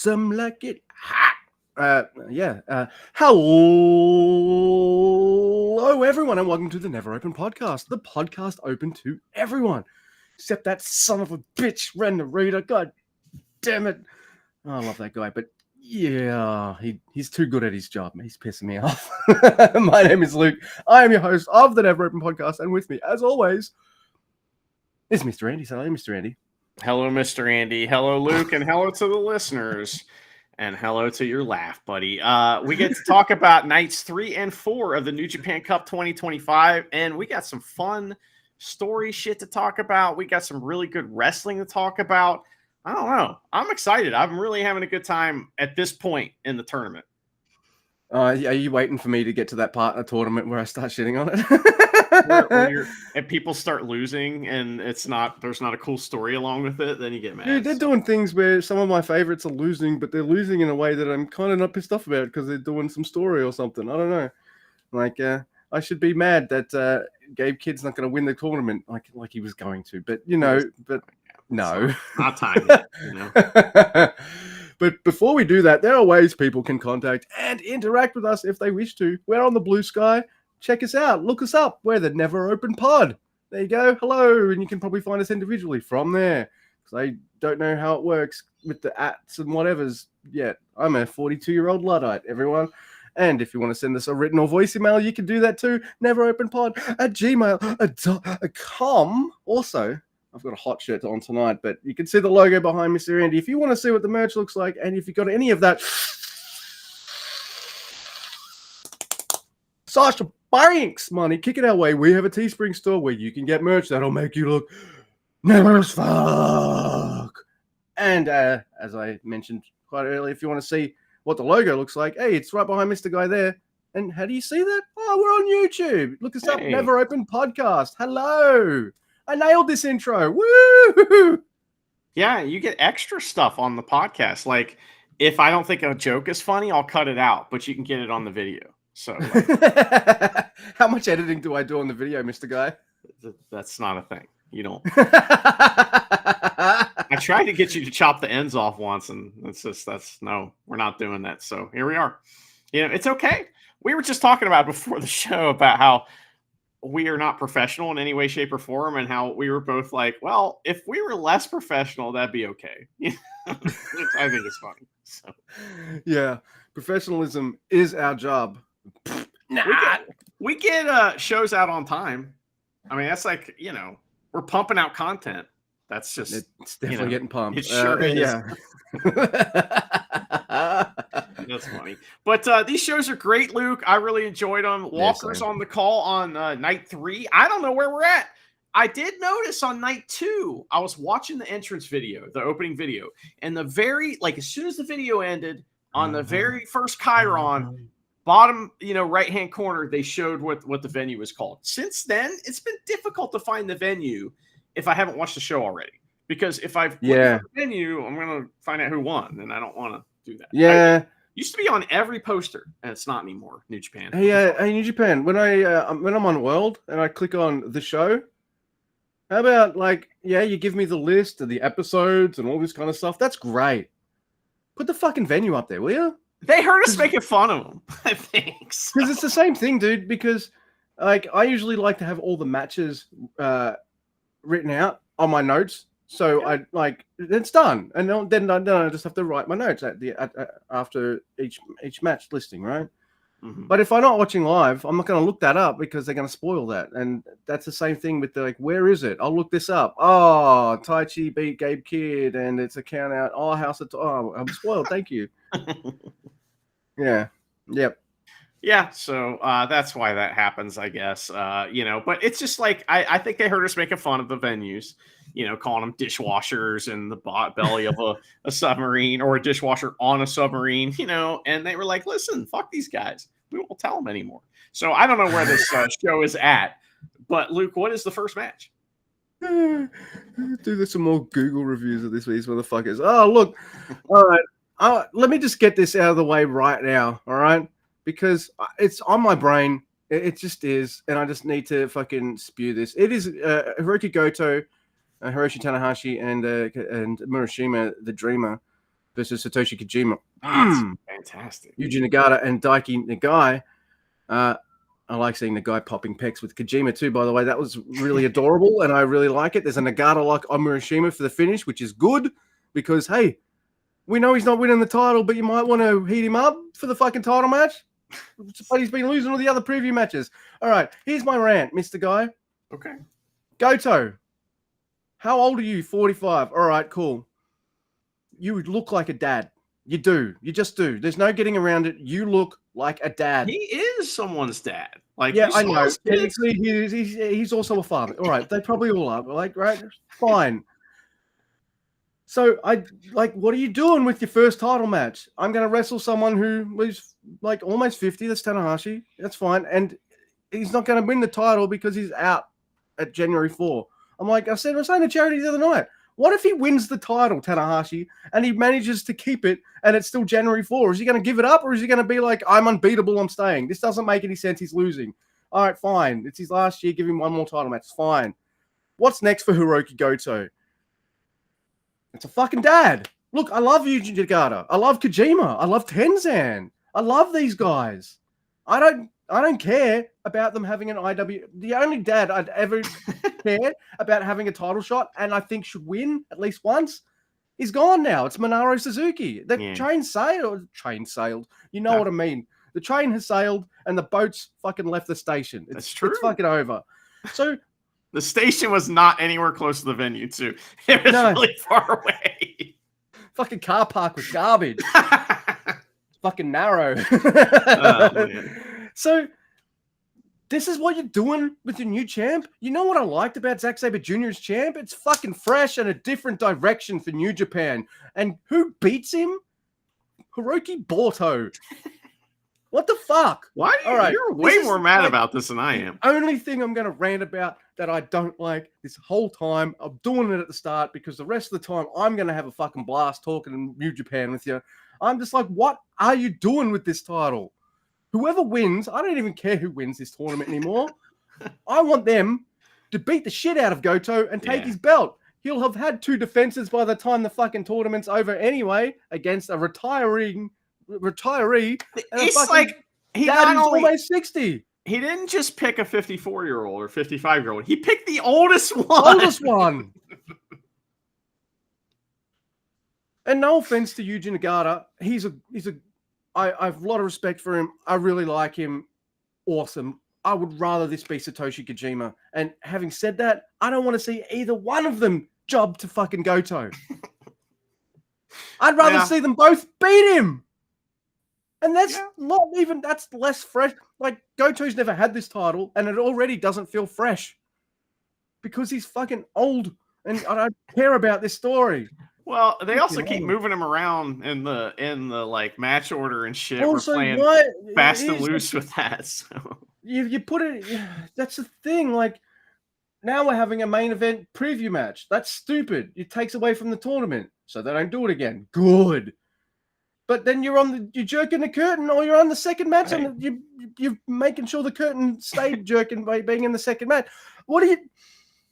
Some like it hot. Hello, everyone, and welcome to the Never Open Podcast. The podcast open to everyone, except that son of a bitch, Ren the Reader. God damn it. Oh, I love that guy, but yeah, he's too good at his job. He's pissing me off. My name is Luke. I am your host of the Never Open Podcast, and with me, as always, is Mr. Andy. So, hello, Mr. Andy. Hello, Mr. Andy. Hello, Luke, and hello to the listeners. And hello to your laugh, buddy. We get to talk about nights 3 and 4 of the New Japan Cup 2025, and we got some fun story shit to talk about. We got some really good wrestling to talk about. I don't know. I'm excited. I'm really having a good time at this point in the tournament. Are you waiting for me to get to that part of the tournament where I start shitting on it? And people start losing and there's not a cool story along with it, then you get mad. Dude, they're doing things where some of my favorites are losing, but they're losing in a way that I'm kind of not pissed off about because they're doing some story or something. I don't know. Like, I should be mad that Gabe Kidd's not going to win the tournament like he was going to. But, no. It's not time yet, But before we do that, there are ways people can contact and interact with us if they wish to. We're on the Blue Sky. Check us out. Look us up. We're the Never Open Pod. There you go. Hello. And you can probably find us individually from there. Because I don't know how it works with the ats and whatevers yet. I'm a 42-year-old Luddite, everyone. And if you want to send us a written or voice email, you can do that too. neveropenpod@gmail.com. Also, I've got a hot shirt on tonight, but you can see the logo behind Mr. Andy. If you want to see what the merch looks like, and if you've got any of that Sasha Banks money, kick it our way. We have a Teespring store where you can get merch that'll make you look never as fuck. And as I mentioned quite early, if you want to see what the logo looks like, hey, it's right behind Mr. Guy there. And how do you see that? Oh, we're on YouTube. Look us up, Never Open Podcast. Hello. I nailed this intro. Woo! Yeah, you get extra stuff on the podcast. Like, if I don't think a joke is funny, I'll cut it out, but you can get it on the video. So, how much editing do I do on the video, Mr. Guy? That's not a thing. You don't. I tried to get you to chop the ends off once, and no, we're not doing that. So here we are. It's okay. We were just talking about before the show about how we are not professional in any way, shape, or form, and how we were both like, well, if we were less professional, that'd be okay. Which I think is funny. So. Yeah, professionalism is our job. We get shows out on time. I mean, that's like, we're pumping out content. That's just it's definitely getting pumped. It sure is. Yeah. That's funny. But these shows are great, Luke. I really enjoyed them. Walker's on the call on night 3. I don't know where we're at. I did notice on night 2, I was watching the entrance video, the opening video, and as soon as the video ended, on the very first Chiron, bottom, right-hand corner, they showed what the venue was called. Since then, it's been difficult to find the venue if I haven't watched the show already. Because if I've looked at the venue, I'm going to find out who won, and I don't want to do that. Yeah. Used to be on every poster, and it's not anymore. New Japan. Hey, New Japan. When I'm on World and I click on the show, how about you give me the list of the episodes and all this kind of stuff? That's great. Put the fucking venue up there, will you? They heard us making fun of them, I think. Because it's the same thing, dude. Because I usually like to have all the matches written out on my notes. So it's done, and then I just have to write my notes after each match listing, right? Mm-hmm. But if I'm not watching live, I'm not going to look that up because they're going to spoil that, and that's the same thing with where is it? I'll look this up. Oh, Tai Chi beat Gabe Kidd, and it's a count out. Oh, I'm spoiled. Thank you. Yeah. Yep. Yeah, so that's why that happens, I guess. But it's just I think they heard us making fun of the venues. Calling them dishwashers in the belly of a submarine, or a dishwasher on a submarine, and they were like, listen, fuck these guys. We won't tell them anymore. So I don't know where this show is at. But, Luke, what is the first match? Do some more Google reviews of these motherfuckers. Oh, look. All right. Let me just get this out of the way right now, all right? Because it's on my brain. It just is, and I just need to fucking spew this. It is Hiroki Goto, Hiroshi Tanahashi, and Murashima, the Dreamer, versus Satoshi Kojima. That's fantastic. Yuji Nagata and Daiki Nagai. I like seeing the guy popping pecs with Kojima too, by the way. That was really adorable, and I really like it. There's a Nagata like Omurashima for the finish, which is good because, hey, we know he's not winning the title, but you might want to heat him up for the fucking title match. But he's been losing all the other preview matches. All right, here's my rant, Mr. Guy. Okay. Goto, how old are you? 45. All right, cool. You look like a dad. You do. You just do. There's no getting around it. You look like a dad. He is someone's dad. Like, yeah, I know. Technically, he's also a father. All right, they probably all are. Like, right? Fine. So what are you doing with your first title match? I'm going to wrestle someone who was like almost 50. That's Tanahashi. That's fine. And he's not going to win the title because he's out at January 4. I was saying to Charity the other night, what if he wins the title, Tanahashi, and he manages to keep it and it's still January 4? Is he going to give it up or is he going to be like, I'm unbeatable, I'm staying? This doesn't make any sense. He's losing. All right, fine. It's his last year. Give him one more title match. Fine. What's next for Hiroki Goto? It's a fucking dad. Look, I love Yuji Nagata. I love Kojima. I love Tenzan. I love these guys. I don't care about them having an IW. The only dad I'd ever care about having a title shot and I think should win at least once is gone now. It's Minoru Suzuki. The train sailed. You know what I mean. The train has sailed and the boat's fucking left the station. That's true. It's fucking over. So the station was not anywhere close to the venue, too. It was really far away. Fucking car park was garbage. Fucking narrow. So this is what you're doing with your new champ? You know what I liked about Zack Sabre Jr.'s champ? It's fucking fresh and a different direction for New Japan. And who beats him? Hiroki Goto. What the fuck? Why? You're way more mad about this than I am. Only thing I'm going to rant about that I don't like this whole time. I'm doing it at the start because the rest of the time I'm going to have a fucking blast talking in New Japan with you. I'm just like, what are you doing with this title? Whoever wins, I don't even care who wins this tournament anymore. I want them to beat the shit out of Goto and take his belt. He'll have had 2 defenses by the time the fucking tournament's over anyway against a retiree. It's like he not only almost 60. He didn't just pick a 54-year-old or 55-year-old. He picked the oldest one. And no offense to Yuji Nagata, I have a lot of respect for him. I really like him. Awesome. I would rather this be Satoshi Kojima. And having said that, I don't want to see either one of them job to fucking Goto. I'd rather see them both beat him. And that's that's less fresh. Like, Goto's never had this title, and it already doesn't feel fresh because he's fucking old, and I don't care about this story. Well, they also keep moving him around in the like match order and shit. Also, we're playing fast and loose with that. So you put it. That's the thing. Like, now we're having a main event preview match. That's stupid. It takes away from the tournament, so they don't do it again. Good. But then you're jerking the curtain, or you're on the second match, right. And you're making sure the curtain stayed jerking by being in the second match. What are you?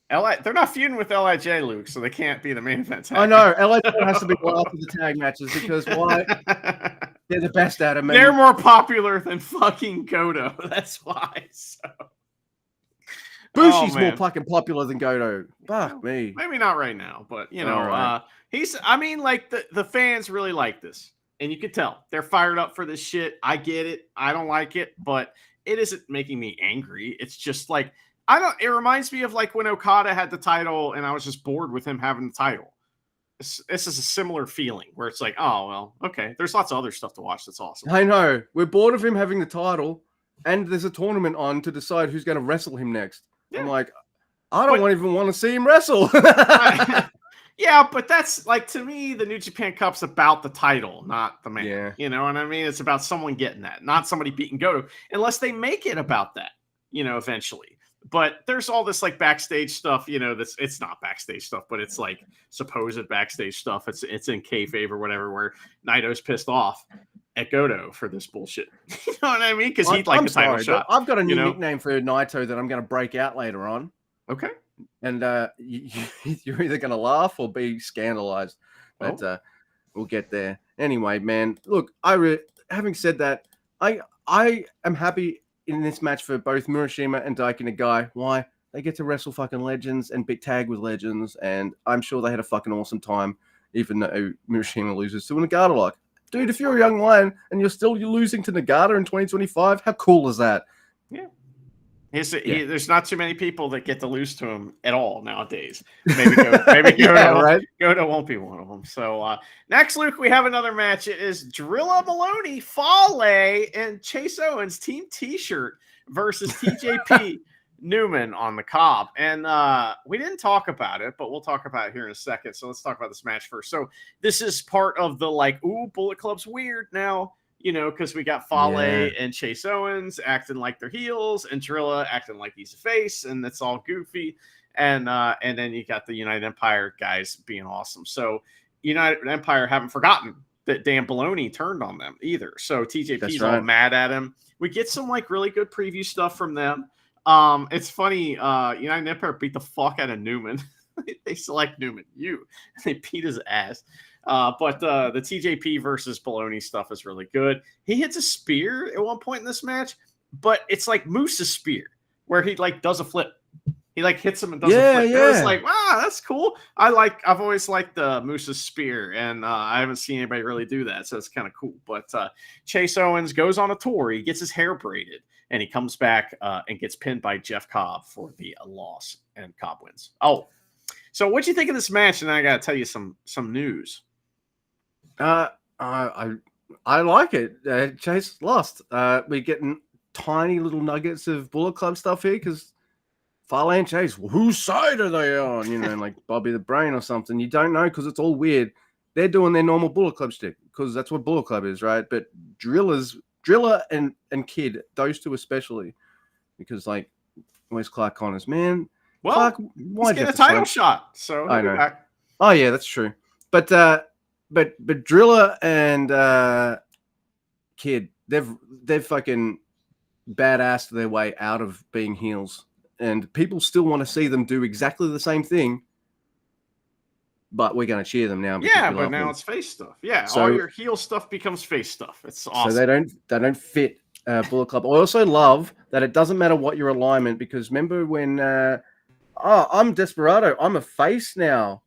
They're not feuding with LIJ, Luke, so they can't be the main event. I know LIJ has to be one after the tag matches because why? They're the best at it. They're more popular than fucking Goto. That's why. So Bushi's more fucking popular than Goto. Fuck me. Maybe not right now, but you know, he's. I mean, like the fans really like this. And you can tell they're fired up for this shit. I get it. I don't like it, but it isn't making me angry. It's just like, it reminds me of like when Okada had the title and I was just bored with him having the title. This is a similar feeling where it's like, oh, well, okay. There's lots of other stuff to watch. That's awesome. I know. We're bored of him having the title and there's a tournament on to decide who's going to wrestle him next. Yeah. I'm like, I don't even want to see him wrestle. Yeah, but that's like, to me, the New Japan Cup's about the title, not the man. Yeah. You know what I mean? It's about someone getting that, not somebody beating Goto, unless they make it about that, eventually. But there's all this like backstage stuff, it's not backstage stuff, but it's like supposed backstage stuff. It's in kayfabe or whatever, where Naito's pissed off at Goto for this bullshit. You know what I mean? Because he'd like the title shot. I've got a new nickname for Naito that I'm going to break out later on. Okay. And you're either going to laugh or be scandalized. But we'll get there. Anyway, man, look, having said that, I am happy in this match for both Murashima and Daiki Nagai. Why? They get to wrestle fucking legends and big tag with legends, and I'm sure they had a fucking awesome time, even though Murashima loses to Nagata. Like, dude, if you're a young lion and you're losing to Nagata in 2025, how cool is that? Yeah. There's not too many people that get to lose to him at all nowadays. Maybe Goto won't be one of them. So next, Luke, we have another match. It is Drilla Maloney, Fale, and Chase Owens team T-shirt versus TJP Newman on the Cobb. And we didn't talk about it, but we'll talk about it here in a second. So let's talk about this match first. So this is part of the Bullet Club's weird now. Because we got Fale and Chase Owens acting like they're heels, and Drilla acting like he's a face, and it's all goofy. And then you got the United Empire guys being awesome. So United Empire haven't forgotten that Dan Baloney turned on them either. So TJP's all mad at him. We get some really good preview stuff from them. It's funny. United Empire beat the fuck out of Newman. They select Newman. They beat his ass. But the TJP versus Baloney stuff is really good. He hits a spear at one point in this match, but it's like Moose's spear, where he does a flip. He hits him and does a flip. Yeah. It was wow, that's cool. I've always liked the Moose's spear, and I haven't seen anybody really do that, so it's kind of cool. But Chase Owens goes on a tour. He gets his hair braided, and he comes back and gets pinned by Jeff Cobb for the loss, and Cobb wins. Oh, so what'd you think of this match? And then I got to tell you some news. I like it. Chase lost. We're getting tiny little nuggets of Bullet Club stuff here because Fale and Chase, whose side are they on? Like Bobby the Brain or something. You don't know because it's all weird. They're doing their normal Bullet Club shtick because that's what Bullet Club is, right? But Drilla and Kid, those two especially, because where's Clark Connors, man? Well, Clark, why he's getting a title shot, so I know. Back. Oh yeah, that's true. But Drilla and Kid, they've fucking badassed their way out of being heels, and people still want to see them do exactly the same thing. But we're going to cheer them now. Yeah, but now it's face stuff. Yeah, so, all your heel stuff becomes face stuff. It's awesome. So they don't fit Bullet Club. I also love that it doesn't matter what your alignment, because remember when I'm Desperado, I'm a face now.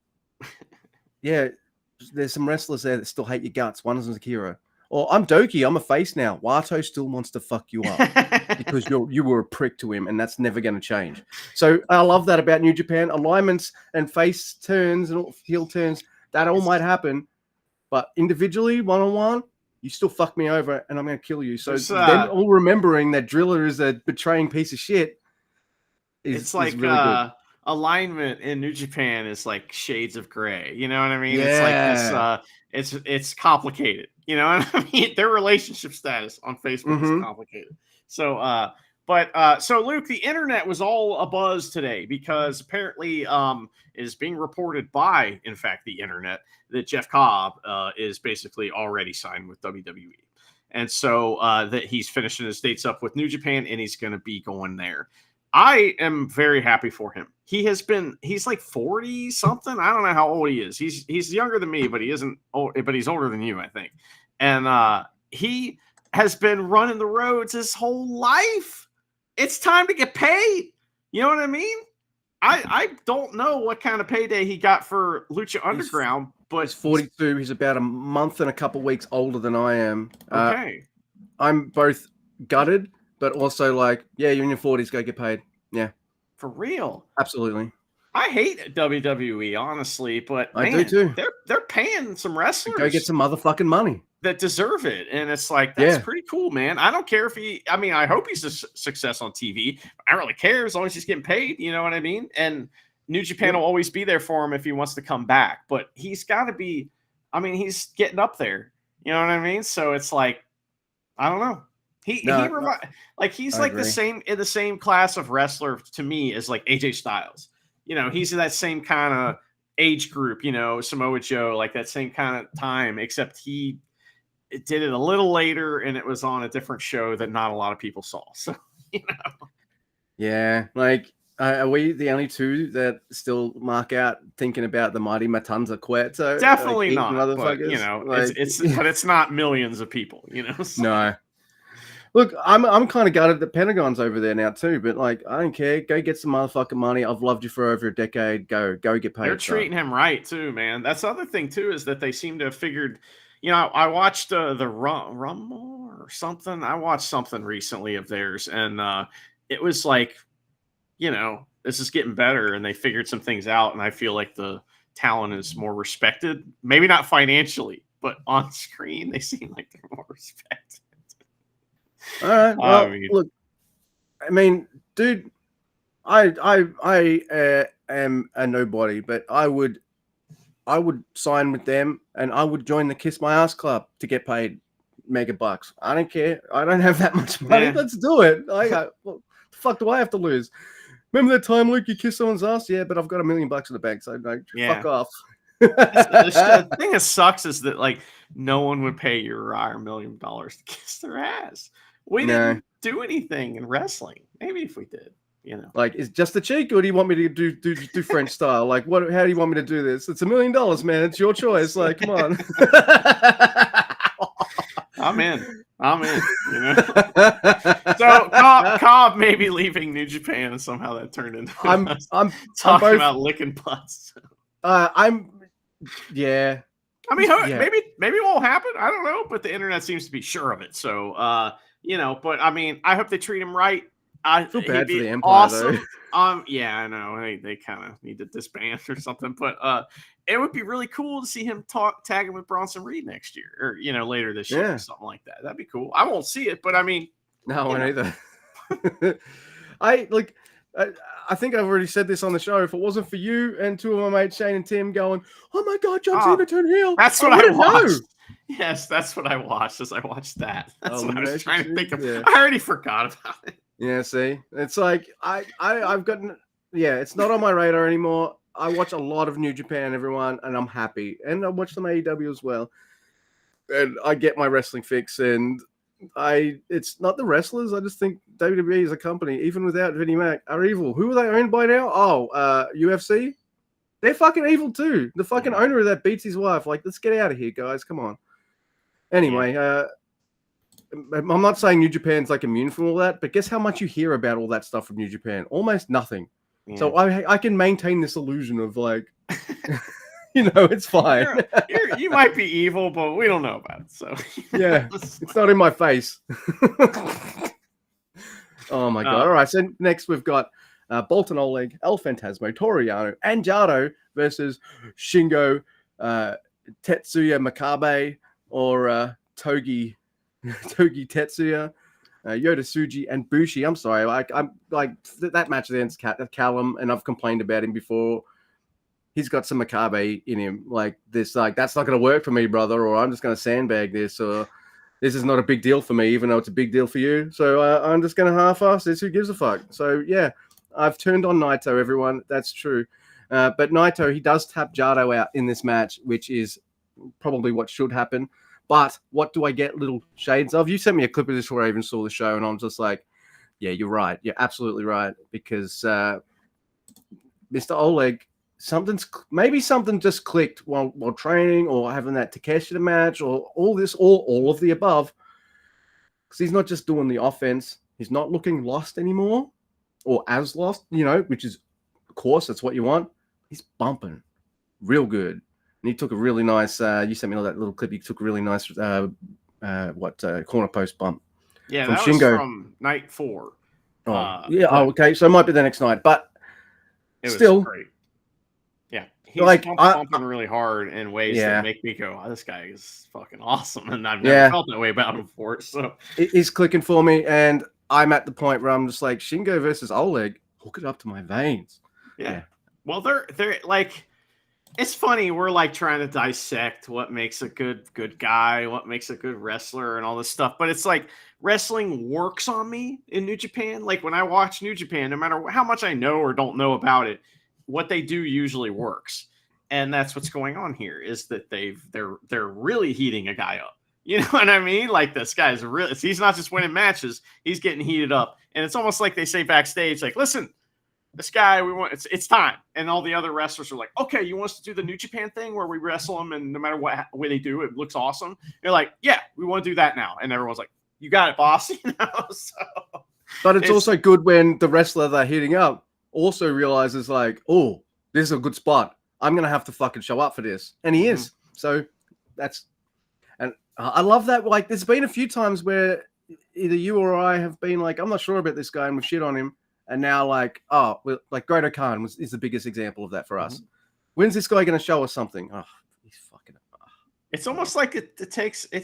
Yeah. There's some wrestlers there that still hate your guts. One is Akira. Or I'm Doki. I'm a face now. Wato still wants to fuck you up because you were a prick to him, and that's never going to change. So I love that about New Japan. Alignments and face turns and heel turns, that all might happen. But individually, one-on-one, you still fuck me over, and I'm going to kill you. So them all remembering that Driller is a betraying piece of shit is really good. Alignment in New Japan is like shades of gray. You know what I mean? Yeah. It's like this. It's complicated. You know what I mean? Their relationship status on Facebook is complicated. So, so Luke, the internet was all abuzz today because apparently, it is being reported by, in fact, the internet that Jeff Cobb is basically already signed with WWE, and so that he's finishing his dates up with New Japan and he's going to be going there. I am very happy for him. He's like 40 something. I don't know how old he is. He's younger than me, but he isn't old, but he's older than you, I think. And he has been running the roads his whole life. It's time to get paid. You know what I mean? I don't know what kind of payday he got for Lucha Underground, but he's 42. He's about a month and a couple weeks older than I am. Okay. I'm both gutted, but also yeah, you're in your 40s, go get paid. Yeah. For real. Absolutely. I hate WWE, honestly, but I do too. They're paying some wrestlers. Go get some motherfucking money that deserve it. And it's that's pretty cool, man. I don't care if I hope he's a success on TV. I don't really care as long as he's getting paid. You know what I mean? And New Japan will always be there for him if he wants to come back, but he's got to be, he's getting up there. You know what I mean? So it's I don't know. He's the same class of wrestler to me as AJ Styles. You know, he's in that same kind of age group, Samoa Joe, that same kind of time, except he did it a little later and it was on a different show that not a lot of people saw. So, Yeah. Are we the only two that still mark out thinking about the mighty Matanza Cueto? Definitely like, not. But you know, it's not millions of people. You know, so. No. Look, I'm kind of gutted that Pentagon's over there now too, but like I don't care. Go get some motherfucking money. I've loved you for over a decade. Go get paid. They're treating him right too, man. That's the other thing too, is that they seem to have figured. You know, I watched the Rumble or something. I watched something recently of theirs, and it was like, you know, this is getting better, and they figured some things out, and I feel like the talent is more respected. Maybe not financially, but on screen, they seem like they're more respected. All right. Well, look, I mean, dude, I am a nobody, but I would sign with them, and I would join the Kiss My Ass Club to get paid mega bucks. I don't care. I don't have that much money. Yeah. Let's do it. What the fuck do I have to lose? Remember that time, Luke, you kissed someone's ass? Yeah, but I've got $1 million in the bank, so like, fuck off. The thing that sucks is that like no one would pay Uriah $1 million to kiss their ass. We didn't do anything in wrestling. Maybe if we did. You know, like, is just the cheek, or do you want me to do French style? Like, what? How do you want me to do this? It's $1 million, man. It's your choice. Like, come on. I'm in. You know. So Cobb may be leaving New Japan, and somehow that turned into. I'm talking about licking butts. Yeah. I mean, maybe it won't happen. I don't know, but the internet seems to be sure of it. So, you know, but I mean, I hope they treat him right. I feel bad for the Empire, awesome. Though. Yeah, I know. They kind of need to disband or something, but it would be really cool to see him tagging with Bronson Reed next year, or you know, later this year, or something like that. That'd be cool. I won't see it, but I mean, no, I either. I think I've already said this on the show. If it wasn't for you and two of my mates, Shane and Tim, going, "Oh my God, John Cena turned heel," that's what I watched. Know. Yes, that's what I watched. As I watched that, that's what I was trying to think of. Yeah. I already forgot about it. Yeah, see, it's like I've gotten. Yeah, it's not on my radar anymore. I watch a lot of New Japan, everyone, and I'm happy. And I watch some AEW as well. And I get my wrestling fix. And it's not the wrestlers. I just think WWE as a company, even without Vinnie Mac, are evil. Who are they owned by now? Oh, UFC. They're fucking evil too. The fucking owner of that beats his wife. Like, let's get out of here, guys. Come on. Anyway, I'm not saying New Japan's like immune from all that, but guess how much you hear about all that stuff from New Japan? Almost nothing. Yeah. So I can maintain this illusion of like, you know, it's fine. You might be evil, but we don't know about it. So yeah, it's not in my face. Oh my God. All right. So next we've got Boltin Oleg, El Phantasmo, Toru Yano, and Jado versus Shingo, Tetsuya Makabe, or Togi Tetsuya, Yota Tsuji, and Bushi. I'm sorry, I'm like that match against Callum, and I've complained about him before. He's got some Makabe in him, like this. Like, that's not going to work for me, brother, or I'm just going to sandbag this, or this is not a big deal for me, even though it's a big deal for you. So I'm just going to half-ass this. Who gives a fuck? So yeah, I've turned on Naito, everyone. That's true. But Naito, he does tap Jado out in this match, which is probably what should happen. But what do I get little shades of? You sent me a clip of this before I even saw the show, and I'm just like, yeah, you're right. You're absolutely right. Because Mr. Oleg, maybe something just clicked while training, or having that Takeshita match, or all this, or all of the above. Because he's not just doing the offense. He's not looking lost anymore, or as lost, you know, which is, of course, that's what you want. He's bumping real good. And he took a really nice, you sent me all that little clip. He took a really nice, corner post bump. Yeah, that was from night 4. Okay. So it might be the next night, but it still was great. Yeah, he's like bumping really hard in ways that make me go, "Oh, this guy is fucking awesome," and I've never felt that way about him before. So he's clicking for me, and I'm at the point where I'm just like, Shingo versus Oleg, hook it up to my veins. Yeah. Well, they're like. It's funny, we're like trying to dissect what makes a good guy, what makes a good wrestler, and all this stuff. But it's like wrestling works on me in New Japan. Like when I watch New Japan, no matter how much I know or don't know about it, what they do usually works. And that's what's going on here, is that they're really heating a guy up. You know what I mean? Like, this guy's he's not just winning matches, he's getting heated up. And it's almost like they say backstage, like, listen, this guy, we want it's time. And all the other wrestlers are like, okay, you want us to do the New Japan thing where we wrestle them and no matter what way they do, it looks awesome. They're like, yeah, we want to do that now. And everyone's like, you got it, boss. So, but it's also good when the wrestler they're hitting up also realizes like, oh, this is a good spot. I'm going to have to fucking show up for this. And he is. So that's, and I love that. Like, there's been a few times where either you or I have been like, I'm not sure about this guy and we've shit on him. And now like, oh, like Great-O-Khan is the biggest example of that for us. When's this guy going to show us something? Oh, he's fucking. It's almost like it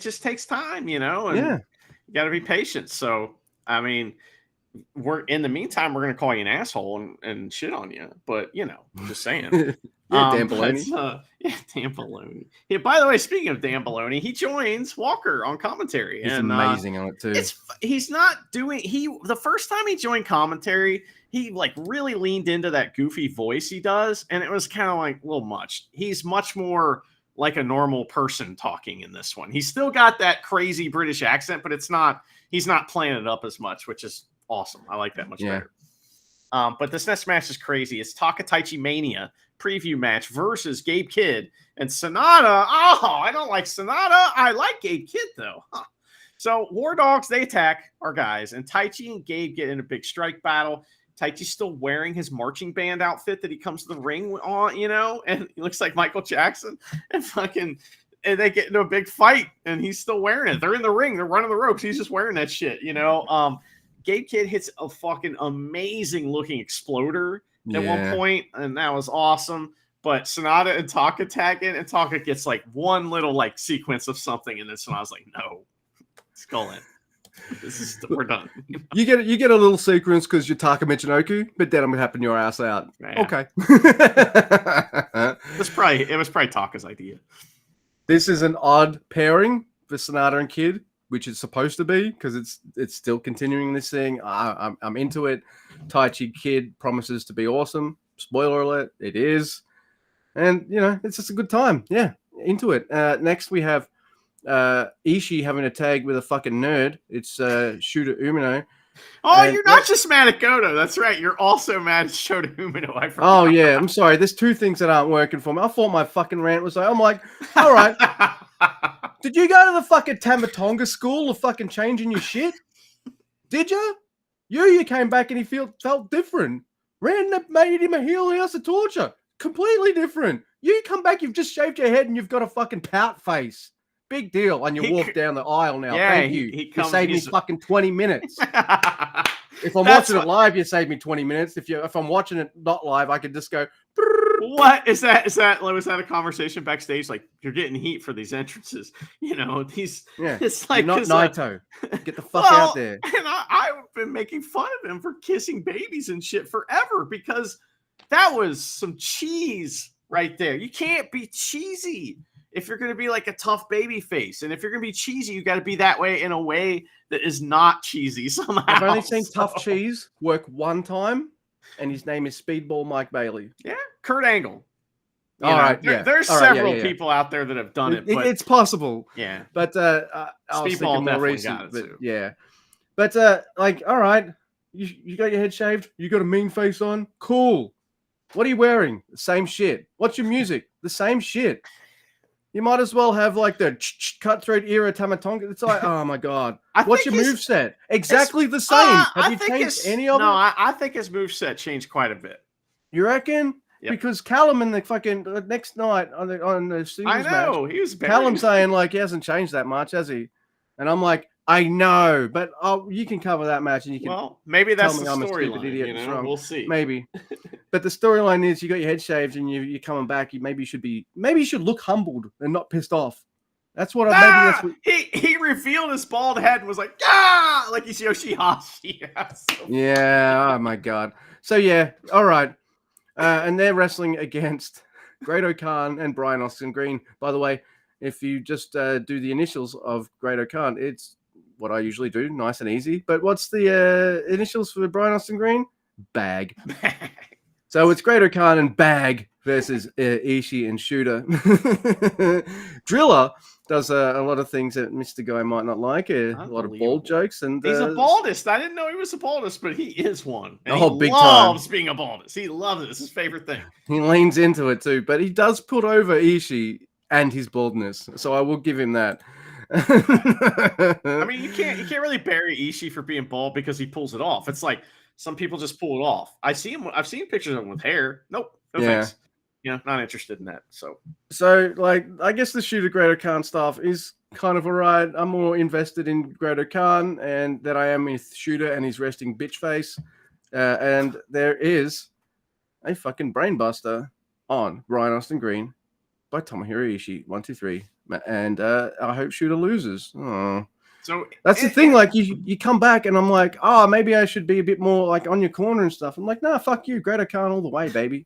just takes time, you know? And you got to be patient. So, I mean, in the meantime, we're going to call you an asshole and shit on you. But, you know, just saying. Dan Baloney. Dan Baloney. Yeah, by the way, speaking of Dan Baloney, he joins Walker on commentary. He's amazing on it too. He's not doing the first time he joined commentary, he like really leaned into that goofy voice he does, and it was kind of like a little much. He's much more like a normal person talking in this one. He's still got that crazy British accent, but he's not playing it up as much, which is awesome. I like that much better. But this next match is crazy. It's Takataichi Mania preview match versus Gabe Kidd and Sonata. Oh, I don't like Sonata. I like Gabe Kidd though. So War Dogs, they attack our guys, and Taichi and Gabe get in a big strike battle. Taichi's still wearing his marching band outfit that he comes to the ring on, you know, and he looks like Michael Jackson. And they get into a big fight, and he's still wearing it. They're in the ring. They're running the ropes. He's just wearing that shit, you know. Gabe Kidd hits a fucking amazing looking exploder at one point, and that was awesome. But Sonata and Taka tag in, and Taka gets like one little like sequence of something, and then Sonata's like, no, skull in. We're done. You get a little sequence because you're Taka Michinoku, but then I'm gonna happen your ass out. Yeah. Okay. It was probably Taka's idea. This is an odd pairing for Sonata and Kidd, which it's supposed to be because it's still continuing this thing. I'm into it. Taichi Kidd promises to be awesome. Spoiler alert, it is. And, you know, it's just a good time. Yeah, into it. Next, we have Ishii having a tag with a fucking nerd. It's Shota Umino. Oh, and you're not just mad at Goto. That's right. You're also mad at Shota Umino. I forgot. Oh, yeah. I'm sorry. There's two things that aren't working for me. I thought my fucking rant was like, I'm like, all right. Did you go to the fucking Tamatonga school of fucking changing your shit? Did you? You came back and he felt different. Made him a heel House of Torture. Completely different. You come back, you've just shaved your head and you've got a fucking pout face. Big deal. And you walk down the aisle now. Yeah, thank you. You saved me fucking 20 minutes. If I'm watching it live, you saved me 20 minutes. If I'm watching it not live, I could just go. What is that? Was that a conversation backstage? Like, you're getting heat for these entrances, you know? It's like you're not Naito. Get the fuck out there. And I've been making fun of him for kissing babies and shit forever because that was some cheese right there. You can't be cheesy if you're going to be like a tough baby face, and if you're going to be cheesy, you got to be that way in a way that is not cheesy somehow. I've only seen Tough Cheese work one time. And his name is Speedball Mike Bailey. Yeah, Kurt Angle. All right, there's several people out there that have done it. But it's possible. Yeah, but I was thinking more recent. But, too. Yeah, but like, all right, you got your head shaved. You got a mean face on. Cool. What are you wearing? The same shit. What's your music? The same shit. You might as well have like the cutthroat era Tamatonga. It's like, oh my god, what's your moveset? Exactly the same. Have you changed any of it? No, I think his moveset changed quite a bit. You reckon? Yep. Because Callum in the fucking next night on the singles match, he was Callum saying like he hasn't changed that much, has he? And I'm like, I know, but you can cover that match and you can. Well, maybe that's the storyline. You know? We'll see. Maybe, but the storyline is you got your head shaved and you're coming back. Maybe you should look humbled and not pissed off. That's what. Maybe that's what he revealed his bald head and was like, like he's Yoshihashi. Yeah. Oh my god. So yeah. All right. And they're wrestling against Great-O-Khan and Brian Austin Green. By the way, if you just do the initials of Great-O-Khan, it's what I usually do, nice and easy. But what's the initials for Brian Austin Green? Bag. So it's Great Khan and Bag versus Ishii and Shooter. Driller does a lot of things that Mr. Guy might not like. A lot of bald jokes, and he's a baldist. I didn't know he was a baldist, but he is one. And he big loves time. being a baldist. He loves it. It's his favorite thing. He leans into it too, but he does put over Ishii and his baldness. So I will give him that. I mean, you can't really bury Ishii for being bald because he pulls it off. It's like some people just pull it off. I've seen pictures of him with hair. Nope, no thanks. Not interested in that. So like, I guess the Shooter Great Khan stuff is kind of alright. I'm more invested in Great Khan and that I am with Shooter and his resting bitch face. And there is a fucking brainbuster on Brian Austin Green by Tomohiro Ishii. 1, 2, 3. And I hope Shooter loses. Oh. So that's the thing. Like you come back and I'm like, oh, maybe I should be a bit more like on your corner and stuff. I'm like, nah, fuck you, Great Khan all the way, baby.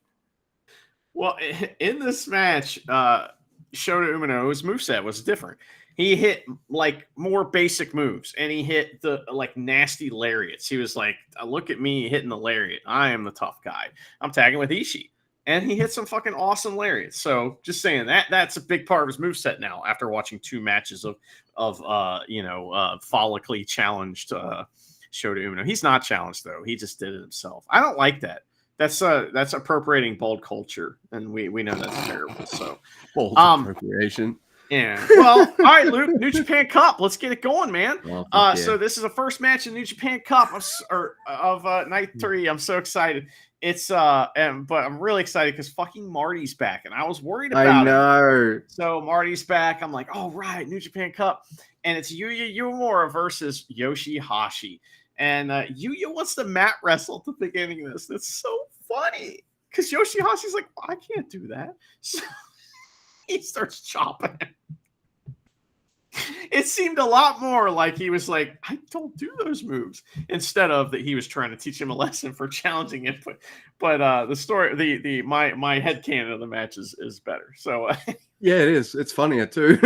Well, in this match, Shota Umino's moveset was different. He hit like more basic moves, and he hit the like nasty lariats. He was like, "Look at me hitting the lariat. I am the tough guy. I'm tagging with Ishii." And he hit some fucking awesome lariats. So just saying that's a big part of his moveset now after watching 2 matches of follically challenged Shota Umino. He's not challenged though. He just did it himself. I don't like that. That's appropriating bald culture, and we know that's terrible. So bold appropriation. Yeah. Well, all right, Luke. New Japan Cup. Let's get it going, man. Well, So this is the first match in New Japan Cup of night 3. I'm so excited. It's but I'm really excited because fucking Marty's back, and I was worried about I know. it. So Marty's back. I'm like, oh right, New Japan Cup, and it's Yuya Uemura versus Yoshihashi, and Yuya wants to mat wrestle at the beginning of this. That's so funny because Yoshihashi's like, I can't do that. So he starts chopping him. It seemed a lot more like he was like, I don't do those moves, instead of that he was trying to teach him a lesson for challenging him. But the story, my headcanon of the match is better. So yeah, it is. It's funnier too.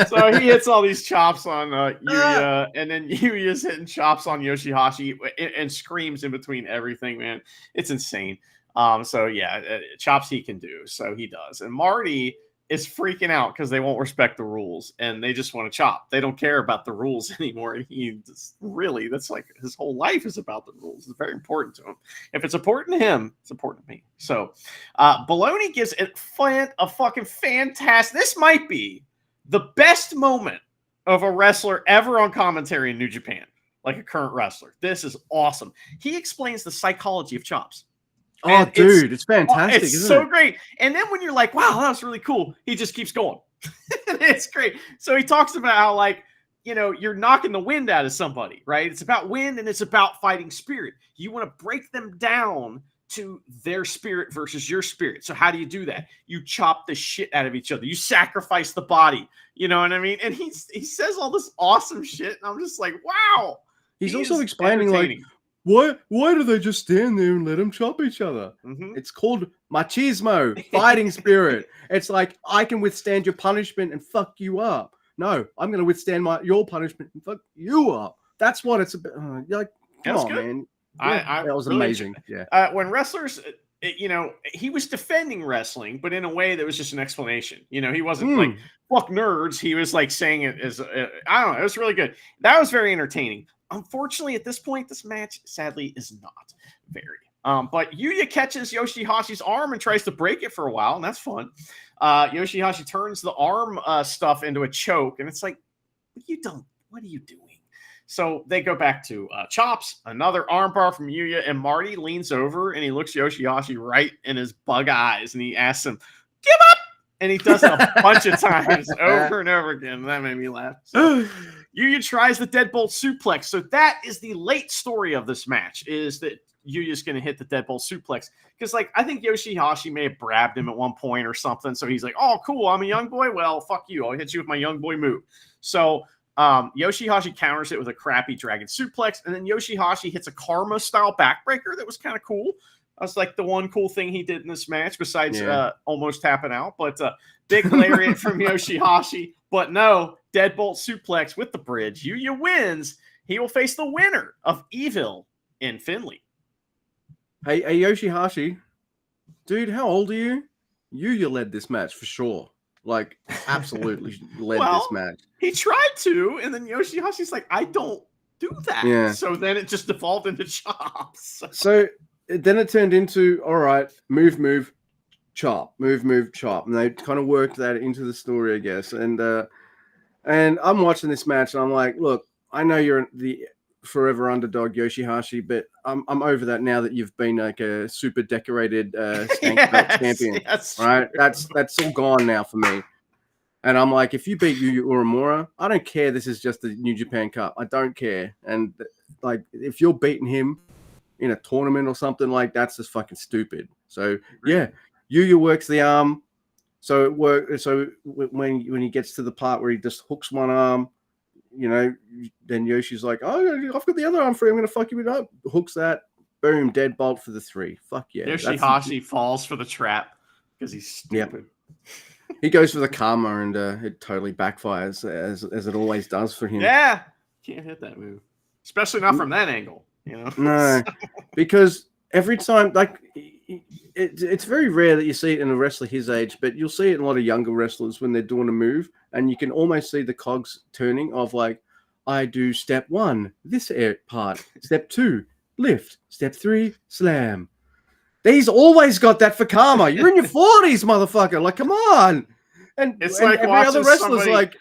So he hits all these chops on Yuya, and then Yuya's hitting chops on Yoshihashi and screams in between everything. Man, it's insane. So yeah, chops he can do. So he does, and Marty is freaking out because they won't respect the rules and they just want to chop. They don't care about the rules anymore. That's like his whole life is about the rules. It's very important to him. If it's important to him, it's important to me. So Baloney gives it a fucking fantastic. This might be the best moment of a wrestler ever on commentary in New Japan, like a current wrestler. This is awesome. He explains the psychology of chops. Oh, dude, it's fantastic. It's so great. And then when you're like, wow, that was really cool, he just keeps going. It's great. So he talks about how, like, you're knocking the wind out of somebody, right? It's about wind and it's about fighting spirit. You want to break them down to their spirit versus your spirit. So how do you do that? You chop the shit out of each other. You sacrifice the body. You know what I mean? And he says all this awesome shit. And I'm just like, wow. He's also explaining, like, why do they just stand there and let them chop each other? Mm-hmm. It's called machismo, fighting spirit. It's like, I can withstand your punishment and fuck you up. No, I'm going to withstand your punishment and fuck you up. That's what it's about. Like, come on, man. Yeah, that was really amazing. Yeah. When wrestlers, he was defending wrestling, but in a way that was just an explanation. He wasn't like, fuck nerds. He was like saying it as, I don't know. It was really good. That was very entertaining. Unfortunately, at this point, this match sadly is not very. But Yuya catches Yoshihashi's arm and tries to break it for a while, and that's fun. Yoshihashi turns the arm stuff into a choke, and it's like, what are you doing? So they go back to chops, another armbar from Yuya, and Marty leans over and he looks Yoshihashi right in his bug eyes, and he asks him, "Give up!" And he does it a bunch of times over and over again. That made me laugh. So, Yuya tries the deadbolt suplex. So that is the late story of this match, is that Yuya's going to hit the deadbolt suplex. Because, like, I think Yoshihashi may have grabbed him at one point or something. So he's like, oh, cool, I'm a young boy. Well, fuck you. I'll hit you with my young boy move. So Yoshihashi counters it with a crappy dragon suplex. And then Yoshihashi hits a Karma-style backbreaker that was kind of cool. That's like the one cool thing he did in this match besides almost tapping out. But big lariat from Yoshihashi. But no, deadbolt suplex with the bridge. Yuya wins. He will face the winner of Evil in Finley. Hey, Yoshihashi, Dude, how old are you? You led this match for sure. Like, absolutely led this match. He tried to, and then Yoshihashi's like, I don't do that. Yeah. So then it just devolved into chops. So then it turned into, all right, move, chop, move, chop. And they kind of worked that into the story, I guess. And I'm watching this match, and I'm like, look, I know you're the forever underdog Yoshihashi, but I'm over that now that you've been like a super decorated champion. Yes, right? That's all gone now for me. And I'm like, if you beat Yu Uemura, I don't care. This is just the New Japan Cup. I don't care. And like, if you're beating him in a tournament or something, like, that's just fucking stupid. So yeah, Yu works the arm. So it worked. So when he gets to the part where he just hooks one arm, you know, then Yoshi's like, oh, I've got the other arm for you. I'm going to fuck you up. Hooks that. Boom. Deadbolt for the 3. Fuck yeah. Yoshihashi falls for the trap because he's stupid. Yep. He goes for the karma, and it totally backfires, as it always does for him. Yeah. Can't hit that move. Especially not from that angle, you know? No. Because every time, like, it's very rare that you see it in a wrestler his age, but you'll see it in a lot of younger wrestlers when they're doing a move, and you can almost see the cogs turning of like, I do step 1, this part, step 2, lift, step 3, slam. He's always got that for karma. You're in your 40s, motherfucker. Like, come on. And it's and like every other wrestler's somebody... like,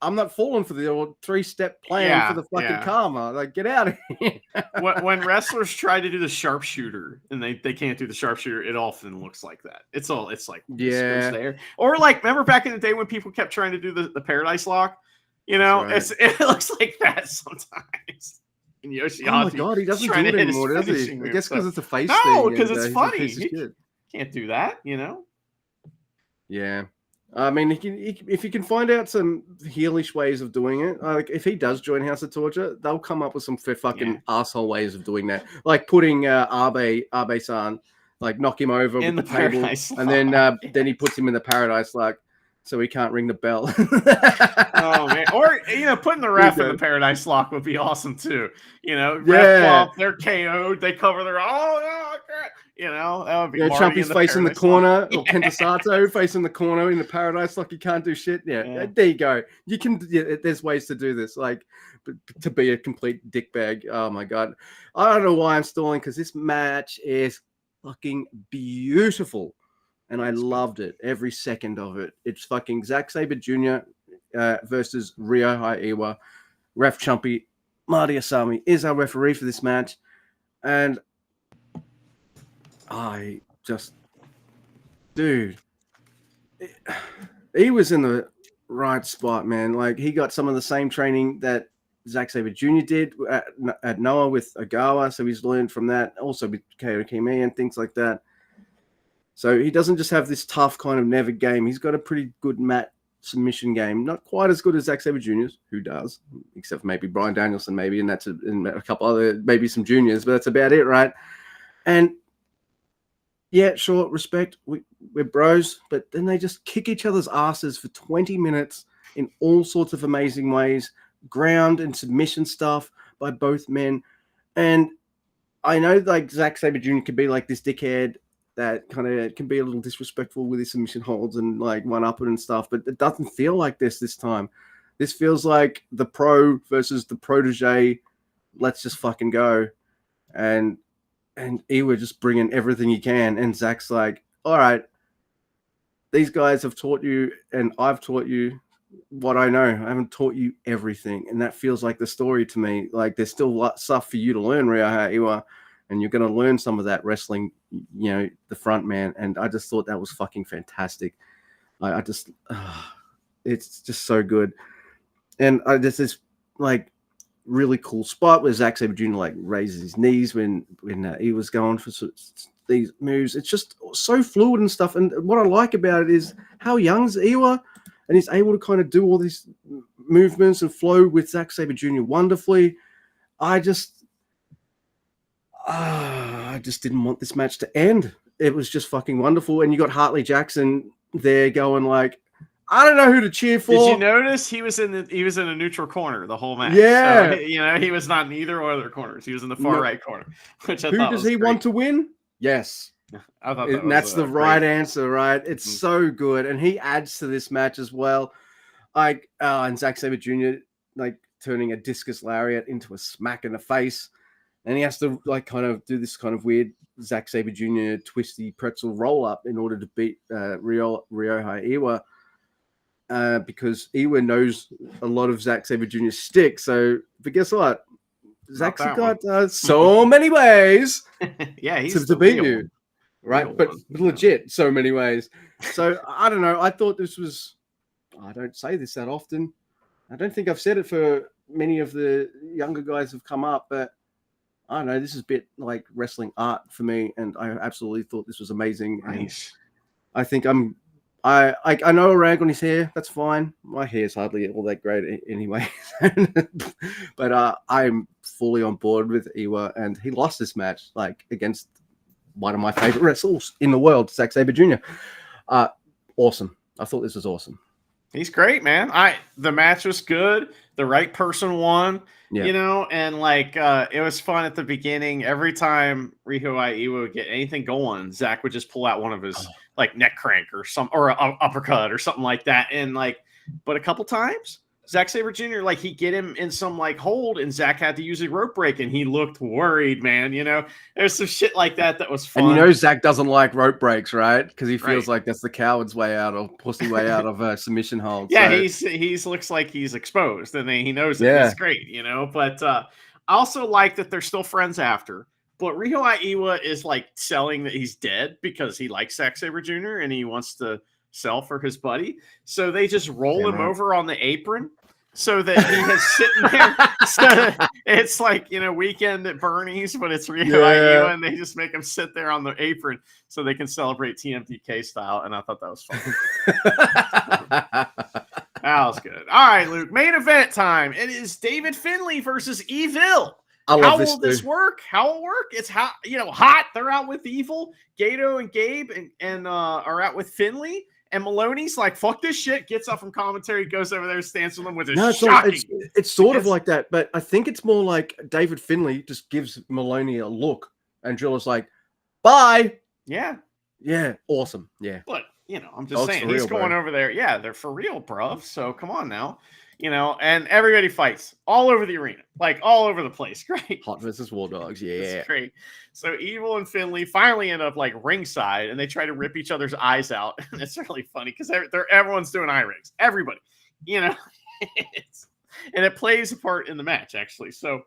I'm not falling for the 3-step plan for the fucking karma. Like, get out of here. when wrestlers try to do the sharpshooter and they can't do the sharpshooter, it often looks like that. It's like there. Or like, remember back in the day when people kept trying to do the Paradise Lock? You know, right. it looks like that sometimes. And Yoshihashi, oh my god, he doesn't do it anymore, does he? I guess because it's a face thing. No, because it's funny. Can't do that, you know? Yeah. I mean, if you can find out some heelish ways of doing it, like if he does join House of Torture, they'll come up with some fucking asshole ways of doing that. Like putting Abe-san, like knock him over in with the table, and then he puts him in the Paradise Lock, so he can't ring the bell. Oh man! Or putting the ref in the Paradise Lock would be awesome too. Ref bump, they're KO'd, they cover their that would be. Yeah, Chumpy's facing the corner, or Kenta Sato facing the corner in the Paradise Lock. You can't do shit. Yeah, there you go. You can. Yeah, there's ways to do this. Like to be a complete dickbag. Oh my god! I don't know why I'm stalling, because this match is fucking beautiful. And I loved it, every second of it. It's fucking Zack Sabre Jr. Versus Ryohei Iwa. Ref Chumpy, Marty Asami is our referee for this match. And I just... Dude. He was in the right spot, man. Like, he got some of the same training that Zack Sabre Jr. did at Noah with Ogawa. So he's learned from that. Also with Ko Kimi and things like that. So he doesn't just have this tough kind of never game. He's got a pretty good mat submission game. Not quite as good as Zack Sabre Jr.'s, who does, except for maybe Bryan Danielson, maybe, and a couple other, maybe some juniors, but that's about it, right? And yeah, sure, respect. We're bros, but then they just kick each other's asses for 20 minutes in all sorts of amazing ways, ground and submission stuff by both men. And I know like Zack Sabre Jr. could be like this dickhead that kind of can be a little disrespectful with his submission holds and like one up and stuff, but it doesn't feel like this time. This feels like the pro versus the protege. Let's just fucking go. And Iwa just bringing everything he can. And Zach's like, all right, these guys have taught you and I've taught you what I know. I haven't taught you everything. And that feels like the story to me. Like there's still stuff for you to learn, Ryohei Iwa. And you're going to learn some of that wrestling, the front man. And I just thought that was fucking fantastic. It's just so good. And there's this like really cool spot where Zack Sabre Jr. like raises his knees when he was going for these moves. It's just so fluid and stuff. And what I like about it is how young's Iwa, and he's able to kind of do all these movements and flow with Zack Sabre Jr. wonderfully. I just didn't want this match to end. It was just fucking wonderful. And you got Hartley Jackson there going like, I don't know who to cheer for. Did you notice he was in a neutral corner the whole match? Yeah. So, he was not in either or other corners. He was in the far right corner. Which I who thought does was he great. want to win? Yes. I thought And that's the right answer, right? It's so good, and he adds to this match as well. Like, and Zack Sabre Jr. like turning a discus lariat into a smack in the face, and he has to like kind of do this kind of weird Zack Sabre Jr. twisty pretzel roll up in order to beat Ryohei Iwa, because Iwa knows a lot of Zack Sabre Jr.'s stick. So, but guess what? Zack's got so many ways he's to beat you. Right, but legit, so many ways. So I don't know. I thought this was. I don't say this that often. I don't think I've said it for many of the younger guys who've come up, but I don't know. This is a bit like wrestling art for me, and I absolutely thought this was amazing. Nice. And I think I know a rag on his hair. That's fine. My hair's hardly all that great anyway. But I'm fully on board with Iwa, and he lost this match like against one of my favorite wrestlers in the world, Zack Sabre Jr. Awesome. I thought this was awesome. He's great, man. The match was good. The right person won, you know, and like it was fun at the beginning. Every time Ryohei Iwa would get anything going, Zach would just pull out one of his like neck crank or an uppercut or something like that. And like, but a couple times, Zack Sabre Jr., like he'd get him in some like hold, and Zach had to use a rope break, and he looked worried, man. You know, there's some shit like that was fun. And you know, Zach doesn't like rope breaks, right? Because he feels like that's the coward's way out or pussy way out of a submission hold. Yeah, so. he's looks like he's exposed, and he knows that it's great, you know. But I also like that they're still friends after. But Ryohei Iwa is like selling that he's dead because he likes Zack Sabre Jr. and he wants to sell for his buddy. So they just roll him over on the apron so that he is sitting there. So it's like, you know, Weekend at Bernie's, but it's Ryohei Iwa, and they just make him sit there on the apron so they can celebrate TMDK style. And I thought that was fun. That was good. All right, Luke, main event time. It is David Finlay versus Evil. How will this work? How will it work? It's hot, you know, hot. They're out with Evil. Gato and Gabe and are out with Finlay. And Maloney's like, fuck this shit, gets up from commentary, goes over there, stands with them with his shocking. It's sort of like that, but I think it's more like David Finlay just gives Maloney a look, and Drilla's like, bye. Yeah. Yeah, awesome. Yeah. But, you know, I'm just saying, he's going over there. Yeah, they're for real, bruv. So come on now. You know, and everybody fights all over the arena, like all over the place. Great. Hot versus War Dogs. Yeah. It's great. So Evil and Finlay finally end up like ringside, and they try to rip each other's eyes out. And it's really funny because everyone's doing eye rings. Everybody, you know, and it plays a part in the match, actually. So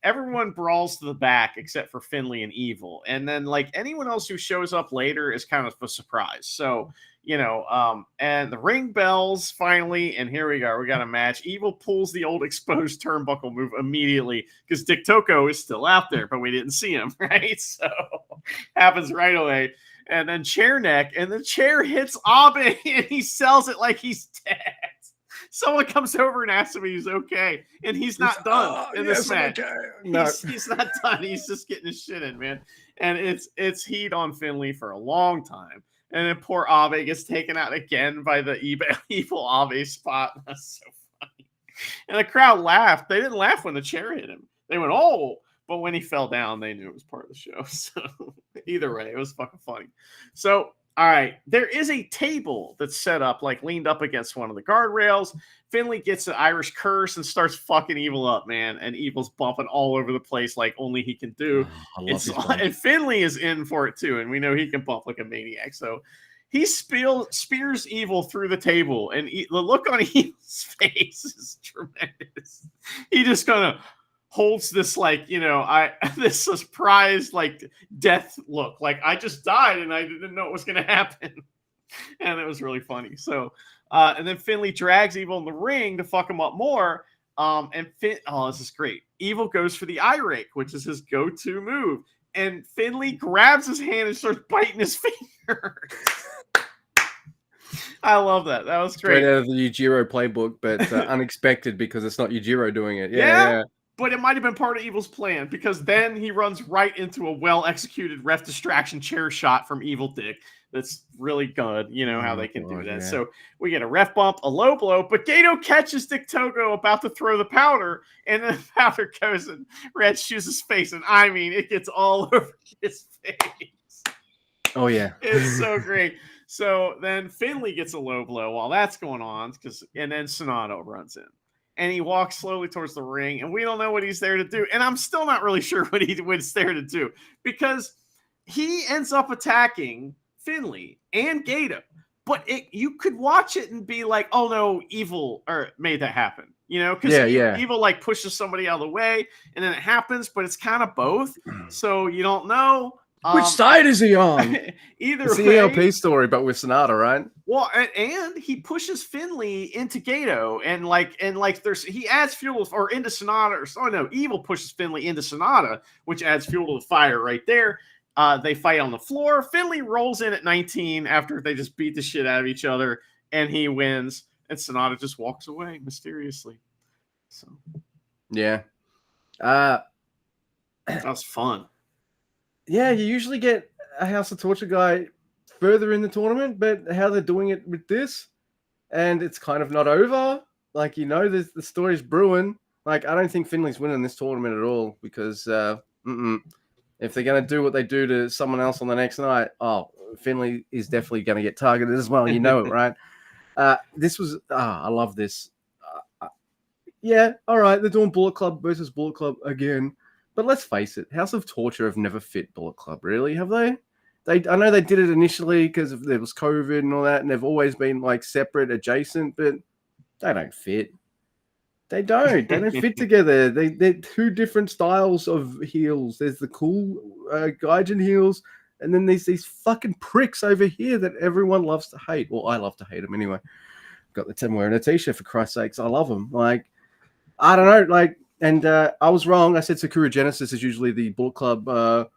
everyone brawls to the back except for Finlay and Evil. And then like anyone else who shows up later is kind of a surprise. So, you know, and the ring bells finally, and here we go. We got a match. Evil pulls the old exposed turnbuckle move immediately because Dick Toko is still out there, but we didn't see him, right? So happens right away. And then chair neck, and the chair hits Abe, and he sells it like he's dead. Someone comes over and asks him if he's okay, and he's not done in this match. Okay. No. He's not done. He's just getting his shit in, man. And it's heat on Finlay for a long time. And then poor Abe gets taken out again by the evil Abe spot. That's so funny. And the crowd laughed. They didn't laugh when the chair hit him. They went, oh. But when he fell down, they knew it was part of the show. So either way, it was fucking funny. So, all right. There is a table that's set up, like leaned up against one of the guardrails. Finlay gets an Irish curse and starts fucking Evil up, man. And Evil's bumping all over the place like only he can do. And Finlay is in for it too. And we know he can bump like a maniac. So he spears Evil through the table. And the look on Evil's face is tremendous. He just kind of holds this like, you know, this surprised like death look. Like I just died and I didn't know it was going to happen. And it was really funny. So, and then Finlay drags Evil in the ring to fuck him up more. This is great. Evil goes for the eye rake, which is his go-to move. And Finlay grabs his hand and starts biting his finger. I love that. That was great. Straight out of the Yujiro playbook, but unexpected because it's not Yujiro doing it. Yeah. But it might have been part of Evil's plan because then he runs right into a well-executed ref distraction chair shot from Evil Dick. That's really good. You know how they can do that. Yeah. So we get a ref bump, a low blow, but Gato catches Dick Togo about to throw the powder, and then the powder goes in Red Shoes' face. And I mean, it gets all over his face. Oh yeah, It's so great. So then Finley gets a low blow while that's going on, and then Sonata runs in. And he walks slowly towards the ring, and we don't know what he's there to do. And I'm still not really sure what he was there to do, because he ends up attacking Finley and Gato. But you could watch it and be like, oh no, Evil made that happen. Because Evil like pushes somebody out of the way, and then it happens, but it's kind of both. So you don't know. Which side is he on? Either it's way, the ELP story, but with Sonata, right? Well, and he pushes Finley into Gato, and he adds fuel into Sonata, Evil pushes Finley into Sonata, which adds fuel to the fire right there. They fight on the floor. Finley rolls in at 19 after they just beat the shit out of each other, and he wins. And Sonata just walks away mysteriously. So, yeah, that was fun. Yeah, you usually get a House of Torture guy further in the tournament, but how they're doing it with this, and it's kind of not over. Like, the story's brewing. Like, I don't think Finley's winning this tournament at all, because if they're going to do what they do to someone else on the next night, Finley is definitely going to get targeted as well. You know it, right? I love this. Yeah, all right, they're doing Bullet Club versus Bullet Club again. But let's face it, House of Torture have never fit Bullet Club, really, have they? I know they did it initially because there was COVID and all that, and they've always been like separate, adjacent, but they don't fit. They don't fit together. They're two different styles of heels. There's the cool Gaijin heels, and then there's these fucking pricks over here that everyone loves to hate. Well, I love to hate them anyway. Got the 10 wearing a t-shirt, for Christ's sakes. I love them. Like, I don't know, like. And I was wrong. I said Sakura Genesis is usually the Bullet Club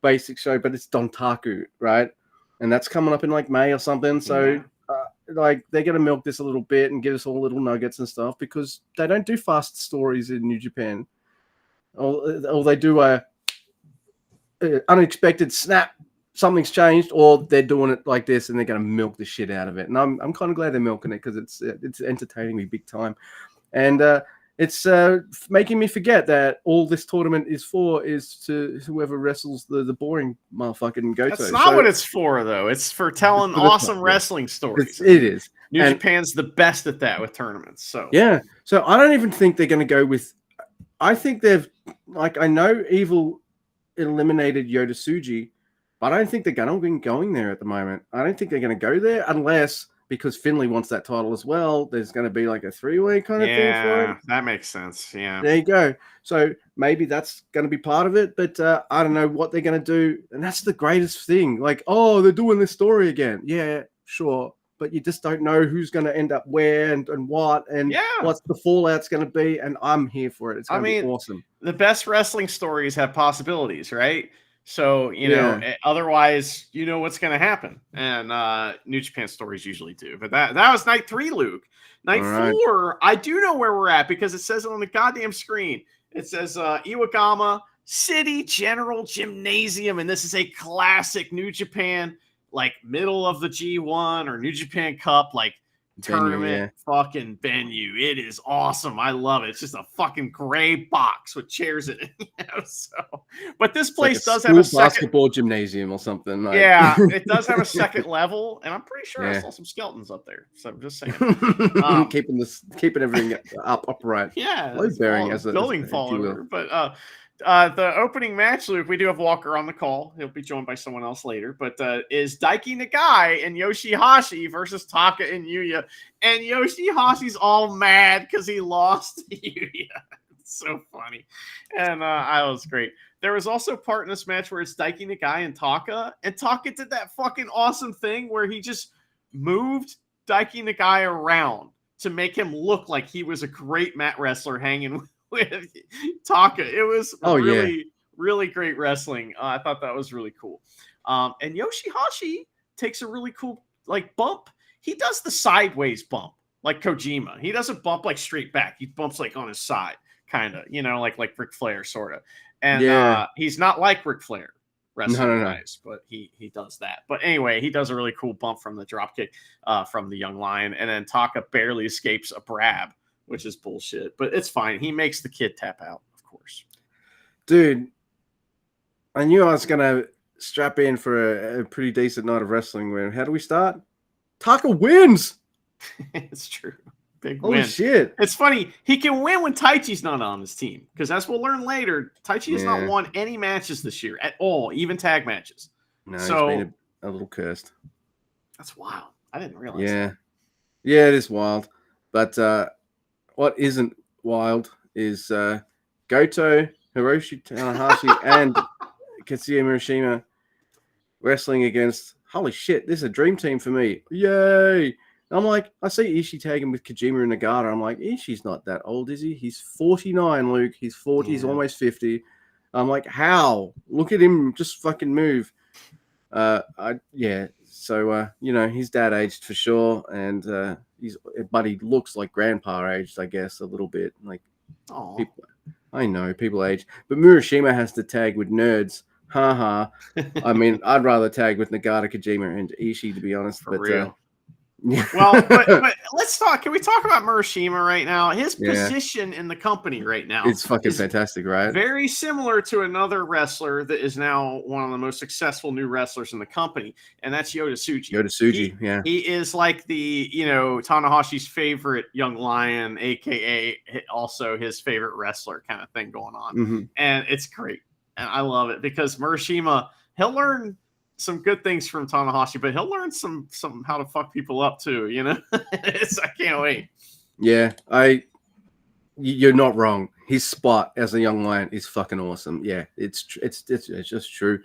basic show, but it's Dontaku, right? And that's coming up in like May or something. So they're going to milk this a little bit and give us all little nuggets and stuff, because they don't do fast stories in New Japan. Or they do a unexpected snap, something's changed, or they're doing it like this and they're going to milk the shit out of it. And I'm kind of glad they're milking it, because it's entertaining me big time. And it's making me forget that all this tournament is to whoever wrestles the boring motherfucking Goto. That's not what it's for, though. It's for telling awesome wresling stories. It is. New Japan's the best at that with tournaments. So yeah. So I don't even think they're going to go with. I think they've I know Evil eliminated Yota Tsuji, but I don't think they're going to be going there at the moment. I don't think they're going to go there unless, because Finley wants that title as well, there's going to be like a 3-way kind of thing for it. That makes sense. Yeah. There you go. So maybe that's going to be part of it, but I don't know what they're going to do. And that's the greatest thing. Like, they're doing this story again. Yeah, sure. But you just don't know who's going to end up where and what and what's the fallout's going to be. And I'm here for it. It's going to be awesome. The best wrestling stories have possibilities, right? So, otherwise, what's going to happen. And New Japan stories usually do. But that was night 3, Luke. Night 4, I do know where we're at, because it says it on the goddamn screen. It says Iwagama City General Gymnasium. And this is a classic New Japan, like middle of the G1 or New Japan Cup, like tournament fucking venue. It is awesome. I love it. It's just a fucking gray box with chairs in it. But this place does have a basketball gymnasium or something. Like. Yeah, it does have a second level, and I'm pretty sure I saw some skeletons up there. So I'm just saying, keeping everything upright. Yeah, load bearing as a building fall over. But the opening match, Luke, we do have Walker on the call. He'll be joined by someone else later. But is Daiki Nagai and Yoshihashi versus Taka and Yuya. And Yoshihashi's all mad because he lost to Yuya. It's so funny. And I was great. There was also a part in this match where it's Daiki Nagai and Taka. And Taka did that fucking awesome thing where he just moved Daiki Nagai around to make him look like he was a great mat wrestler hanging with Taka. It was really great wrestling. I thought that was really cool. And Yoshihashi takes a really cool bump. He does the sideways bump like Kojima. He doesn't bump like straight back. He bumps like on his side, kind of, like Ric Flair sort of. And he's not like Ric Flair wrestling guys, but he does that. But anyway, he does a really cool bump from the dropkick from the Young Lion, and then Taka barely escapes a Brab, which is bullshit, but it's fine. He makes the kid tap out, of course. Dude, I knew I was going to strap in for a pretty decent night of wrestling. Where how do we start? Taka wins. It's true. Big Holy win. shit! It's funny. He can win when Taichi's not on his team. Because as we'll learn later, Taichi has not won any matches this year at all, even tag matches. No, so he's been a little cursed. That's wild. I didn't realize that. Yeah, it is wild. But what isn't wild is Goto, Hiroshi Tanahashi, and Katsuya Murashima wrestling against. Holy shit! This is a dream team for me. Yay! I'm like, I see Ishii tagging with Kojima and Nagata. I'm like, Ishii's not that old, is he? He's 49, Luke. He's 40. He's almost 50. I'm like, how? Look at him just fucking move. So his dad aged for sure, and but he looks like grandpa aged, I guess, a little bit. Like, people, I know people age, but Murashima has to tag with nerds. Haha. I mean, I'd rather tag with Nagata, Kojima, and Ishii, to be honest. For but real. Well, but let's talk. Can we talk about Murashima right now? His position in the company right now, it's fucking fantastic, right? Very similar to another wrestler that is now one of the most successful new wrestlers in the company, and that's Yota Tsuji. He is like the Tanahashi's favorite young lion, aka also his favorite wrestler, kind of thing going on, and it's great, and I love it because Murashima, he'll learn some good things from Tanahashi, but he'll learn some how to fuck people up too. I can't wait. Yeah, you're not wrong. His spot as a young lion is fucking awesome. Yeah, it's just true.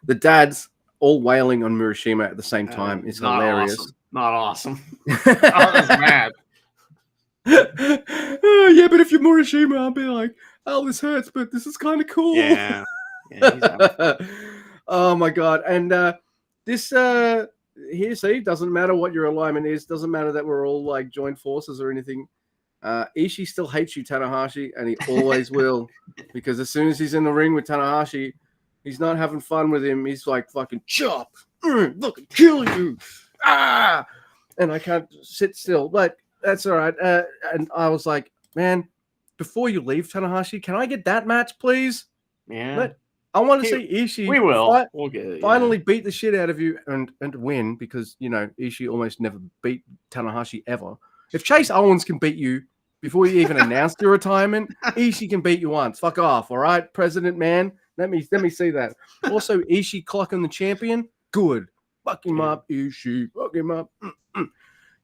The dads all wailing on Murashima at the same time is hilarious. Awesome. Not awesome. I was mad. Yeah, but if you're Murashima, I'll be like, oh, this hurts, but this is kind of cool. Yeah. Oh my god! And this here, see, doesn't matter what your alignment is. Doesn't matter that we're all like joined forces or anything. Ishii still hates you, Tanahashi, and he always will, because as soon as he's in the ring with Tanahashi, he's not having fun with him. He's like fucking chop, fucking kill you, and I can't sit still. But that's all right. And I was like, man, before you leave, Tanahashi, can I get that match, please? Yeah. I want to see Ishii. We will. We'll get it. Finally beat the shit out of you and win, because Ishii almost never beat Tanahashi ever. If Chase Owens can beat you before you even announced your retirement, Ishii can beat you once. Fuck off, all right, President Man. Let me see that. Also, Ishii clocking the champion. Good. Fuck him up, Ishii. Fuck him up.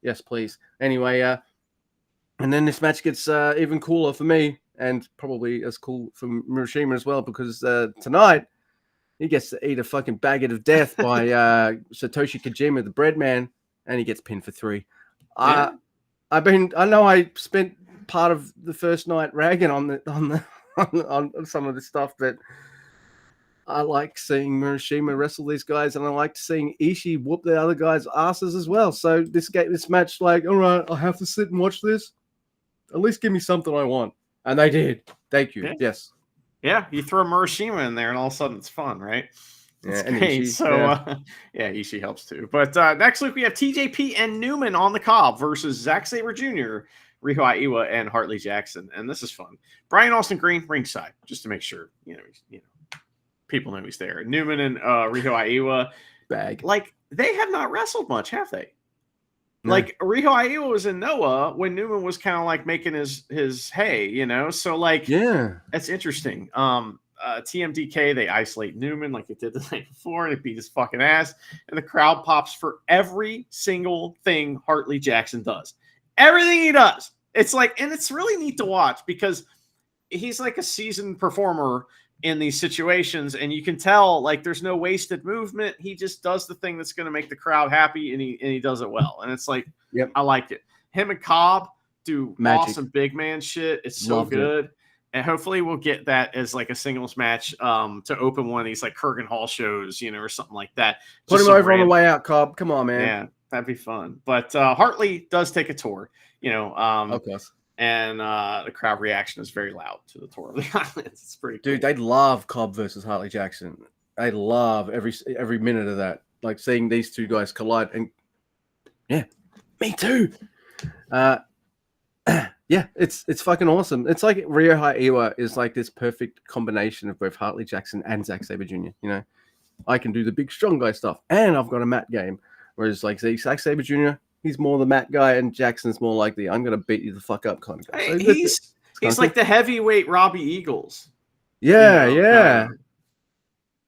Yes, please. Anyway, and then this match gets even cooler for me. And probably as cool for Murashima as well, because tonight he gets to eat a fucking baguette of death by Satoshi Kojima, the bread man, and he gets pinned for 3. Yeah. I know I spent part of the first night ragging on some of the stuff, but I like seeing Murashima wrestle these guys, and I like seeing Ishii whoop the other guys' asses as well. So this match, like, all right, I'll have to sit and watch this. At least give me something I want. And they did. Thank you. Yeah. Yes. Yeah, you throw Murashima in there, and all of a sudden it's fun, right? It's great. Ishii, Ishii helps too. But next week we have TJP and Newman on the Cobb versus Zack Sabre Jr., Riho Aiwa, and Hartley Jackson, and this is fun. Brian Austin Green ringside, just to make sure people know he's there. Newman and Riho Aiwa, like they have not wrestled much, have they? No. Like Riho Aiwa was in Noah when Newman was kind of like making his hay, so like, yeah, that's interesting. TMDK, they isolate Newman like it did the night before, and it beat his fucking ass, and the crowd pops for every single thing Hartley Jackson does. Everything he does. It's like, and it's really neat to watch because he's like a seasoned performer in these situations, and you can tell like there's no wasted movement. He just does the thing that's going to make the crowd happy, and he does it well. And it's like, yep, I like it. Him and Cobb do awesome big man shit. It's so good. And hopefully we'll get that as like a singles match to open one of these like Kurgan Hall shows, or something like that. Put him over on the way out, Cobb. Come on, man. Yeah, that'd be fun. But Hartley does take a tour, of course. And the crowd reaction is very loud to the Tour of the Islands. It's pretty cool. Dude, they love Cobb versus Hartley Jackson. They love every minute of that. Like seeing these two guys collide. And yeah, me too. Yeah, it's fucking awesome. It's like Riho Aiwa is like this perfect combination of both Hartley Jackson and Zack Sabre Jr., I can do the big strong guy stuff, and I've got a mat game. Whereas like Zack Sabre Jr., he's more the mat guy, and Jackson's more like the I'm gonna beat you the fuck up kind of guy. So he's like the heavyweight Robbie Eagles. Yeah, yeah.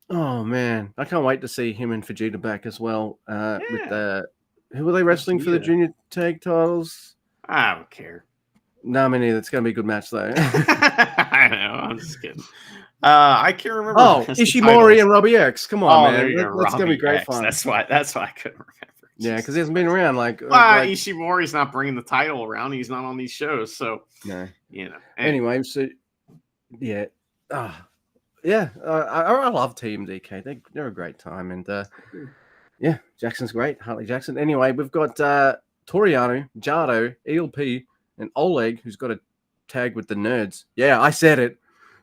Oh man, I can't wait to see him and Vegeta back as well. With the who were they wrestling for the junior tag titles? I don't care. No, me neither. It's gonna be a good match though. I know. I'm just kidding. I can't remember. Oh, Ishimori and Robbie X. Come on, man. That's gonna be great fun. That's why I couldn't remember. Yeah, because he hasn't been around. Ishimori's not bringing the title around. He's not on these shows, so no. Anyway, so yeah, I love Team DK. They're a great time, and yeah, Jackson's great. Harley Jackson. Anyway, we've got Toriano, Jado, ELP, and Oleg, who's got a tag with the Nerds. Yeah, I said it.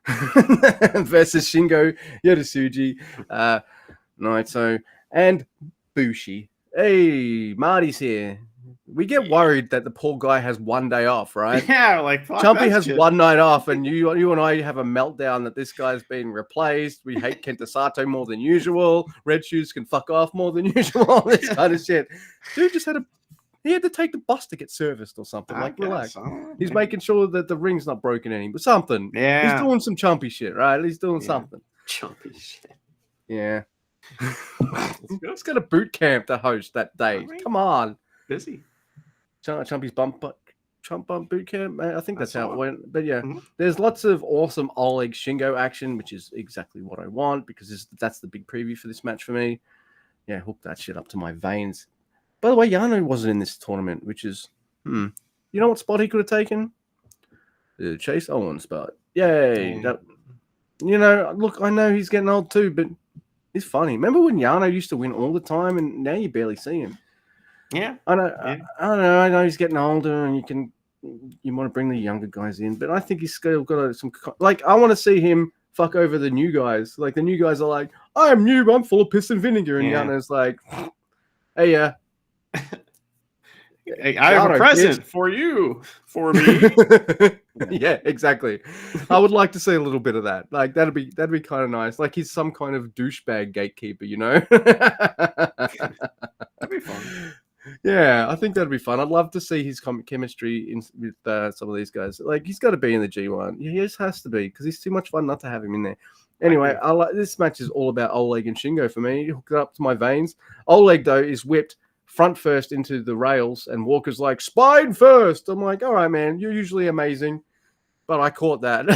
Versus Shingo, Yoda-Tsuji, Naito, and Bushi. Hey, Marty's here. We get worried that the poor guy has one day off, right? Yeah, like Chumpy has one night off, and you and I have a meltdown that this guy's been replaced. We hate Kenta Sato more than usual. Red Shoes can fuck off more than usual. This kind of shit. Dude just had to take the bus to get serviced or something. Like, relax. He's making sure that the ring's not broken anymore. Something. Yeah. He's doing some chumpy shit, right? He's doing something. Chumpy shit. Yeah. He's got a boot camp to host that day. Come on. Busy. Chumpy's Trump Bump Boot Camp. I think that's how it went. But yeah, there's lots of awesome Oleg Shingo action, which is exactly what I want because that's the big preview for this match for me. Yeah, hook that shit up to my veins. By the way, Yano wasn't in this tournament, which is, you know what spot he could have taken? The Chase Owens spot. Yay. Look, I know he's getting old too, but he's funny. Remember when Yano used to win all the time and now you barely see him? Yeah. I know he's getting older and you want to bring the younger guys in, but I think he's still got some, like, I want to see him fuck over the new guys. Like, the new guys are like, I'm new, I'm full of piss and vinegar. And Yano's like, hey, hey, I have a present for you, for me. Yeah, exactly. I would like to see a little bit of that. Like, that'd be kind of nice. Like, he's some kind of douchebag gatekeeper, you know? That'd be fun. Yeah, I think that'd be fun. I'd love to see his chemistry with some of these guys. Like, he's got to be in the G1. He just has to be because he's too much fun not to have him in there. Anyway, this match is all about Oleg and Shingo for me. Hook it up to my veins. Oleg, though, is whipped front first into the rails, and Walker's like, spine first. I'm like, all right, man, you're usually amazing. But I caught that.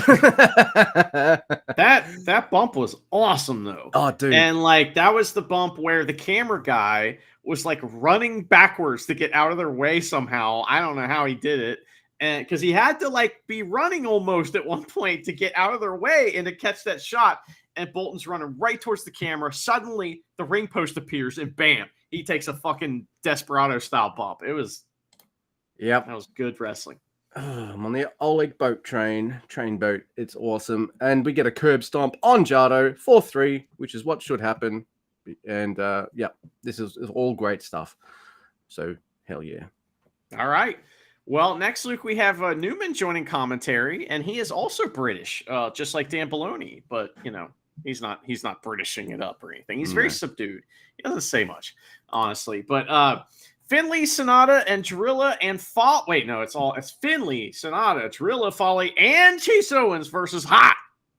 that bump was awesome, though. Oh, dude. And, like, that was the bump where the camera guy was, like, running backwards to get out of their way somehow. I don't know how he did it. And because he had to, like, be running almost at one point to get out of their way and to catch that shot. And Bolton's running right towards the camera. Suddenly, the ring post appears, and bam, he takes a fucking Desperado-style bump. That was good wrestling. I'm on the Oleg boat train boat. It's awesome. And we get a curb stomp on Jado, 4-3, which is what should happen. And this is all great stuff. So, hell yeah. All right. Well, next, Luke, we have Newman joining commentary, and he is also British, just like Dan Baloney. But, he's not Britishing it up or anything. He's very subdued. He doesn't say much, honestly. But Finley, Sonata, and Drilla and Fall. Wait, no, it's Finley, Sonata, Drilla, Foley, and Chase Owens versus Hot.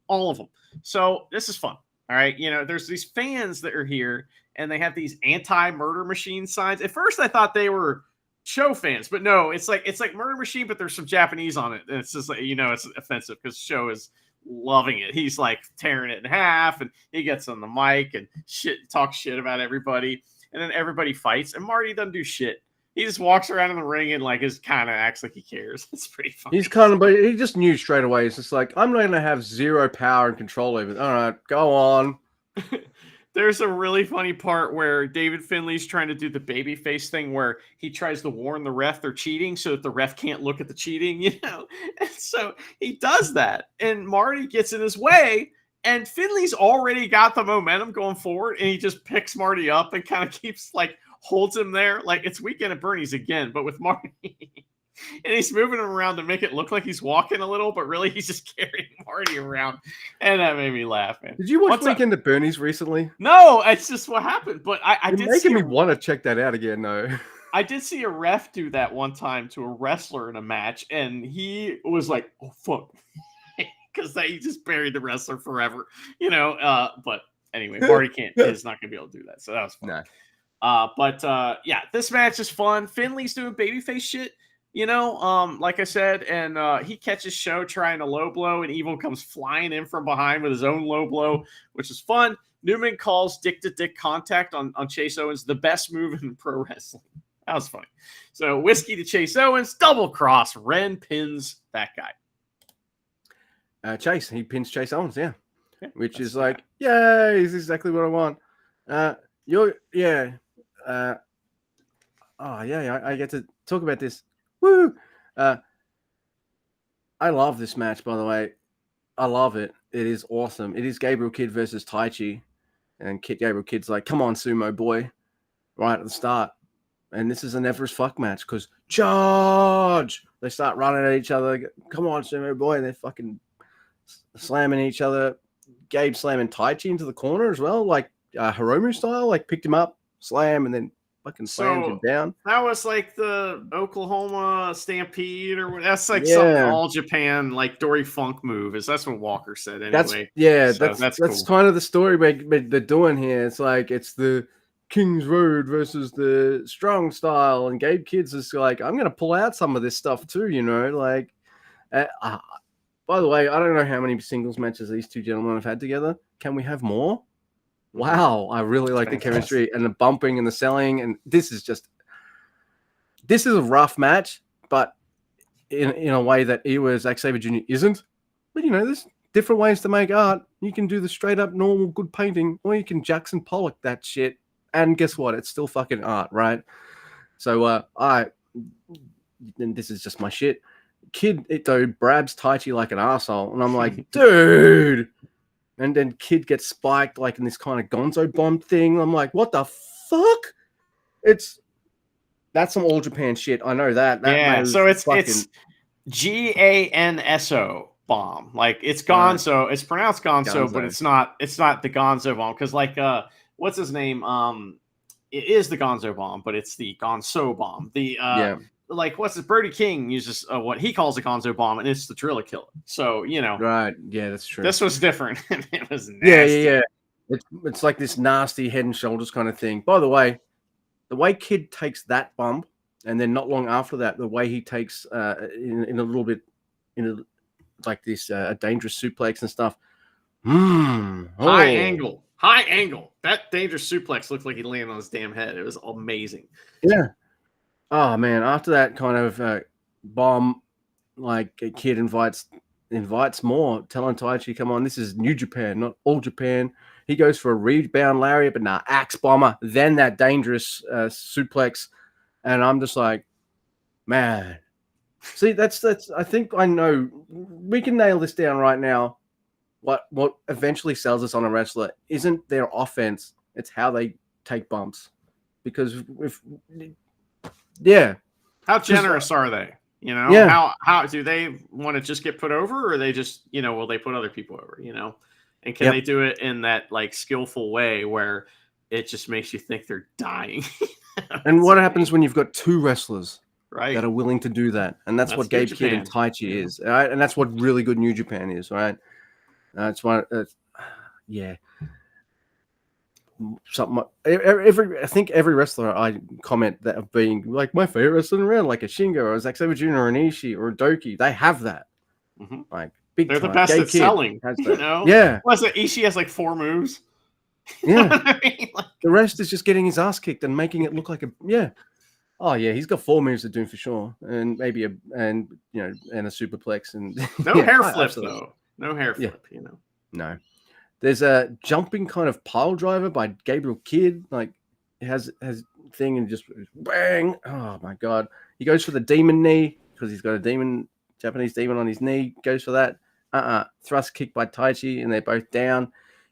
All of them. So this is fun. All right. There's these fans that are here, and they have these anti-murder machine signs. At first, I thought they were show fans, but no, it's like Murder Machine, but there's some Japanese on it. And it's just like, it's offensive because Show is loving it. He's like tearing it in half, and he gets on the mic and talks shit about everybody. And then everybody fights, and Marty doesn't do shit. He just walks around in the ring and like kind of acts like he cares. It's pretty funny. But he just knew straight away. It's just like, I'm not going to have zero power and control over it. All right, go on. There's a really funny part where David Finley's trying to do the babyface thing where he tries to warn the ref they're cheating so that the ref can't look at the cheating, And so he does that, and Marty gets in his way. And Finley's already got the momentum going forward, and he just picks Marty up and kind of keeps, like, holds him there. Like, it's Weekend at Bernie's again, but with Marty. And he's moving him around to make it look like he's walking a little, but really he's just carrying Marty. already around, and that made me laugh, man. Did you watch What's up? Weekend at Bernie's recently? No, it's just what happened. But I You're did making see me want to check that out again, though. I did see a ref do that one time to a wrestler in a match, and he was like, "Oh fuck," because he just buried the wrestler forever, you know. But anyway, Marty is not gonna be able to do that, so that was fun. No. But yeah, this match is fun. Finley's doing babyface shit, you know. Like I said, and he catches Show trying a low blow, and Evil comes flying in from behind with his own low blow, which is fun. Newman calls dick-to-dick contact on Chase Owens the best move in pro wrestling. That was funny. So Whiskey to Chase Owens, double cross. Ren pins that guy. Chase, he pins Chase Owens, yeah. Which is the like, guy. yay, this is exactly what I want. I get to talk about this. Woo! I love this match, by the way. I love it. It is awesome. It is Gabriel Kidd versus Taichi. And Gabriel Kidd's like, come on, sumo boy. Right at the start. And this is a never as fuck match because charge! They start running at each other. Come on, sumo boy. And they're fucking slamming each other. Gabe slamming Taichi into the corner as well, like Hiromu style. Like picked him up, slam, and then fucking slams him down. That was like the Oklahoma Stampede, or that's like something all Japan, like Dory Funk move. That's what Walker said anyway. That's cool. kind of the story they're doing here. It's like it's the King's Road versus the Strong Style, and Gabe Kidd's is like, I'm gonna pull out some of this stuff too, you know. Like, by the way, I don't know how many singles matches these two gentlemen have had together. Can we have more? Wow, I really like the chemistry and the bumping and the selling, and this is a rough match, but in a way that Zack Sabre Jr. isn't. But you know, there's different ways to make art. You can do the straight up normal good painting, or you can Jackson Pollock that shit. And guess what? It's still fucking art, right? So and this is just my shit. Kidd, though, brabs Taichi like an asshole, and I'm like, dude. And then Kidd gets spiked like in this kind of gonzo bomb thing. I'm like, what the fuck? That's some all Japan shit. I know that. So it's GANSO bomb. Like it's gonzo. It's pronounced gonzo, but it's not the gonzo bomb because like what's his name? It is the gonzo bomb, but it's the gonzo bomb. Like what's this? Brody King uses what he calls a gonzo bomb, and it's the Driller Killer. So you know, right? Yeah, that's true. This was different. It was nasty. Yeah. It's like this nasty head and shoulders kind of thing. By the way Kidd takes that bump, and then not long after that, the way he takes in a little bit like this a dangerous suplex and stuff. High angle. That dangerous suplex looked like he landed on his damn head. It was amazing. Yeah. Oh man! After that kind of bomb, like Kidd invites more, telling Taichi, "Come on, this is New Japan, not all Japan." He goes for a rebound lariat, but nah, axe bomber, then that dangerous suplex, and I'm just like, man. See, that's. I think I know. We can nail this down right now. What eventually sells us on a wrestler isn't their offense; it's how they take bumps. Because how generous are they? You know, how do they want to just get put over, or they just, you know, will they put other people over? You know, and can they do it in that like skillful way where it just makes you think they're dying? And what happens when you've got two wrestlers right that are willing to do that? And that's what Gabe Kidd and Taichi is, right? And that's what really good New Japan is, right? That's why, something. I think every wrestler I comment that of being like my favorite wrestler around, like a Shingo or a Zack Sabre Jr. or an Ishii or a Doki, they have that. Mm-hmm. Like big. They're time. the best Gabe at Kidd selling. You know, Was it Ishii has like 4 moves? Yeah. I mean, like, the rest is just getting his ass kicked and making it look like Oh yeah, he's got 4 moves to do for sure, and maybe a superplex and no hair flip though. No hair flip, you know. No. There's a jumping kind of pile driver by Gabriel Kidd. Like it has thing and just bang. Oh my god. He goes for the demon knee because he's got a Japanese demon on his knee. Goes for that. Thrust kick by Taichi, and they're both down.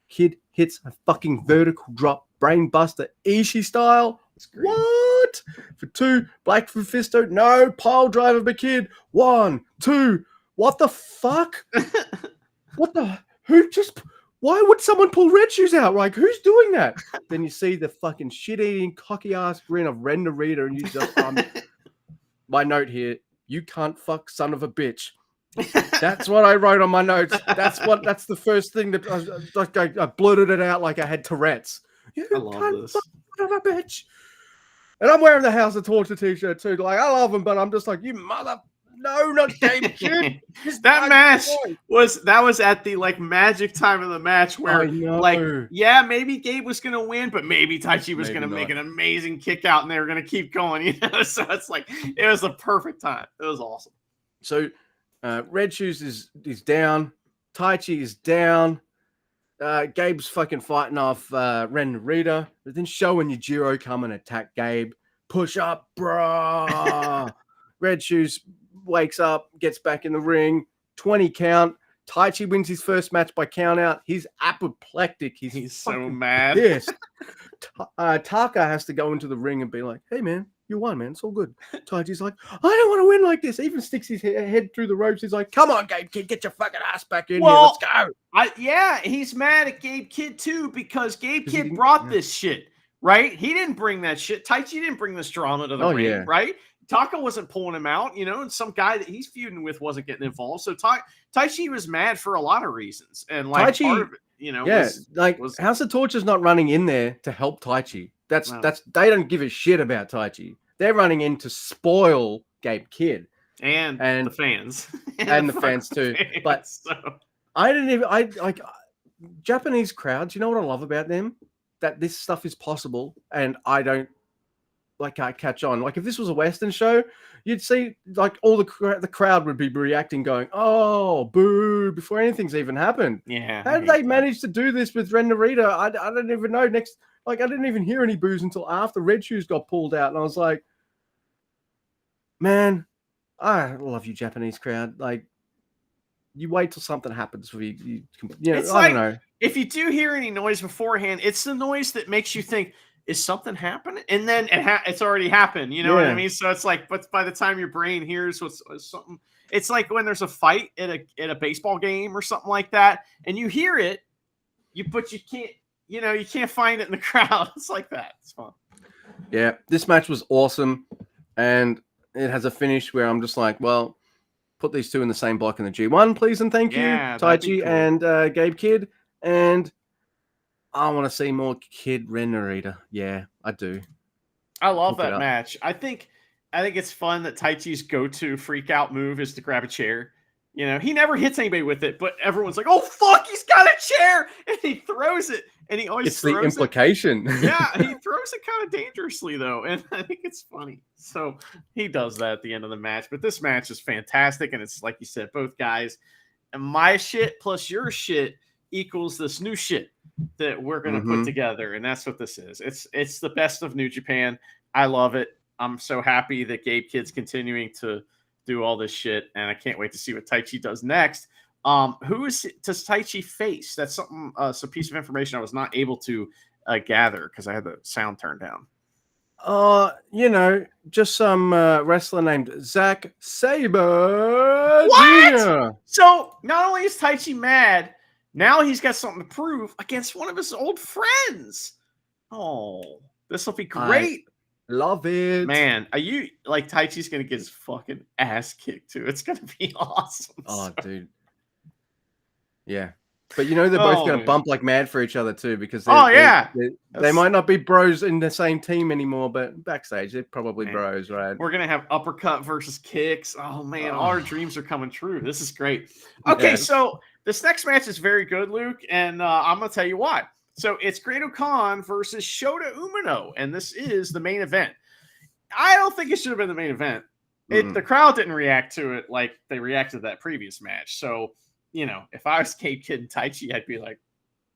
Kidd hits a fucking vertical drop brain buster Ishii style. What? For 2, Black Mephisto. No, pile driver by Kidd. 1, 2. What the fuck? would someone pull Red Shoes out? Like, who's doing that? Then you see the fucking shit-eating, cocky-ass grin of Ren Narita, and you just, my note here, you can't fuck son of a bitch. That's what I wrote on my notes. That's the first thing that I blurted it out like I had Tourette's. You I love this. fuck son of a bitch. And I'm wearing the House of Torture t-shirt too. Like, I love him, but I'm just like, you mother... No, not Gabe Kid. That match was at the like magic time of the match where like maybe Gabe was gonna win, but maybe Taichi was gonna make an amazing kick out and they were gonna keep going, you know. So it's like it was the perfect time. It was awesome. So Red Shoes is down, Taichi is down, Gabe's fucking fighting off Ren Narita, but then Sho and Yujiro come and attack Gabe. Push up, bruh. Red Shoes wakes up, gets back in the ring, 20 count. Taichi wins his first match by count out. He's apoplectic. He's so mad. Yes. Taka has to go into the ring and be like, hey, man, you won, man. It's all good. Taichi's like, I don't want to win like this. Even sticks his head through the ropes. He's like, come on, Gabe Kid, get your fucking ass back in here. Let's go. He's mad at Gabe Kid, too, because Gabe Kid brought this shit, right? He didn't bring that shit. Taichi didn't bring this drama to the ring, right? Taka wasn't pulling him out, you know, and some guy that he's feuding with wasn't getting involved. So Taichi was mad for a lot of reasons. And like Taichi, part of it, you know, was House of Torture's not running in there to help Taichi. That's they don't give a shit about Taichi. They're running in to spoil Gabe Kid. And the fans. and the fans too. But I didn't even like Japanese crowds, you know what I love about them? That this stuff is possible and I don't catch on. Like if this was a Western show, you'd see like all the crowd would be reacting, going, "Oh, boo!" before anything's even happened. Yeah. How did they manage to do this with Ren Narita? I don't even know. I didn't even hear any boos until after Red Shoes got pulled out, and I was like, "Man, I love you, Japanese crowd. Like, you wait till something happens for you. I don't know. If you do hear any noise beforehand, it's the noise that makes you think, is something happening? And then it's already happened. You know what I mean? So it's like, but by the time your brain hears what's something, it's like when there's a fight at a baseball game or something like that, and you hear it, but you can't, you can't find it in the crowd. It's like that. It's fun. Yeah, this match was awesome, and it has a finish where I'm just like, well, put these two in the same block in the G1, please and thank you, Taichi cool. And Gabe Kid, and I want to see more Kid Ren Narita. Yeah, I do. I love that match. I think it's fun that Taichi's go-to freak out move is to grab a chair. You know, he never hits anybody with it, but everyone's like, "Oh fuck, he's got a chair!" And he throws it, and he always throws the implication. Yeah, he throws it kind of dangerously though, and I think it's funny. So he does that at the end of the match. But this match is fantastic, and it's like you said, both guys, and my shit plus your shit equals this new shit that we're going to put together, and that's what this is. It's the best of New Japan. I love it. I'm so happy that Gabe Kid's continuing to do all this shit, and I can't wait to see what Taichi does next. Does Taichi face? That's something. It's a piece of information I was not able to gather because I had the sound turned down. Just some wrestler named Zack Sabre. What? Jr. So not only is Taichi mad, now he's got something to prove against one of his old friends. Oh, this will be great. Love it. Man, are you like Taichi's going to get his fucking ass kicked too? It's going to be awesome. Oh, dude. Yeah. But they're both going to bump like mad for each other too, because they might not be bros in the same team anymore, but backstage they're probably bros, right? We're gonna have uppercut versus kicks. Oh man, all our dreams are coming true. This is great. Okay, so this next match is very good, Luke, and I'm gonna tell you why. So it's Great-O-Khan versus Shota Umino, and this is the main event. I don't think it should have been the main event. The crowd didn't react to it like they reacted to that previous match. So, if I was Gabe Kid and Taichi, I'd be like,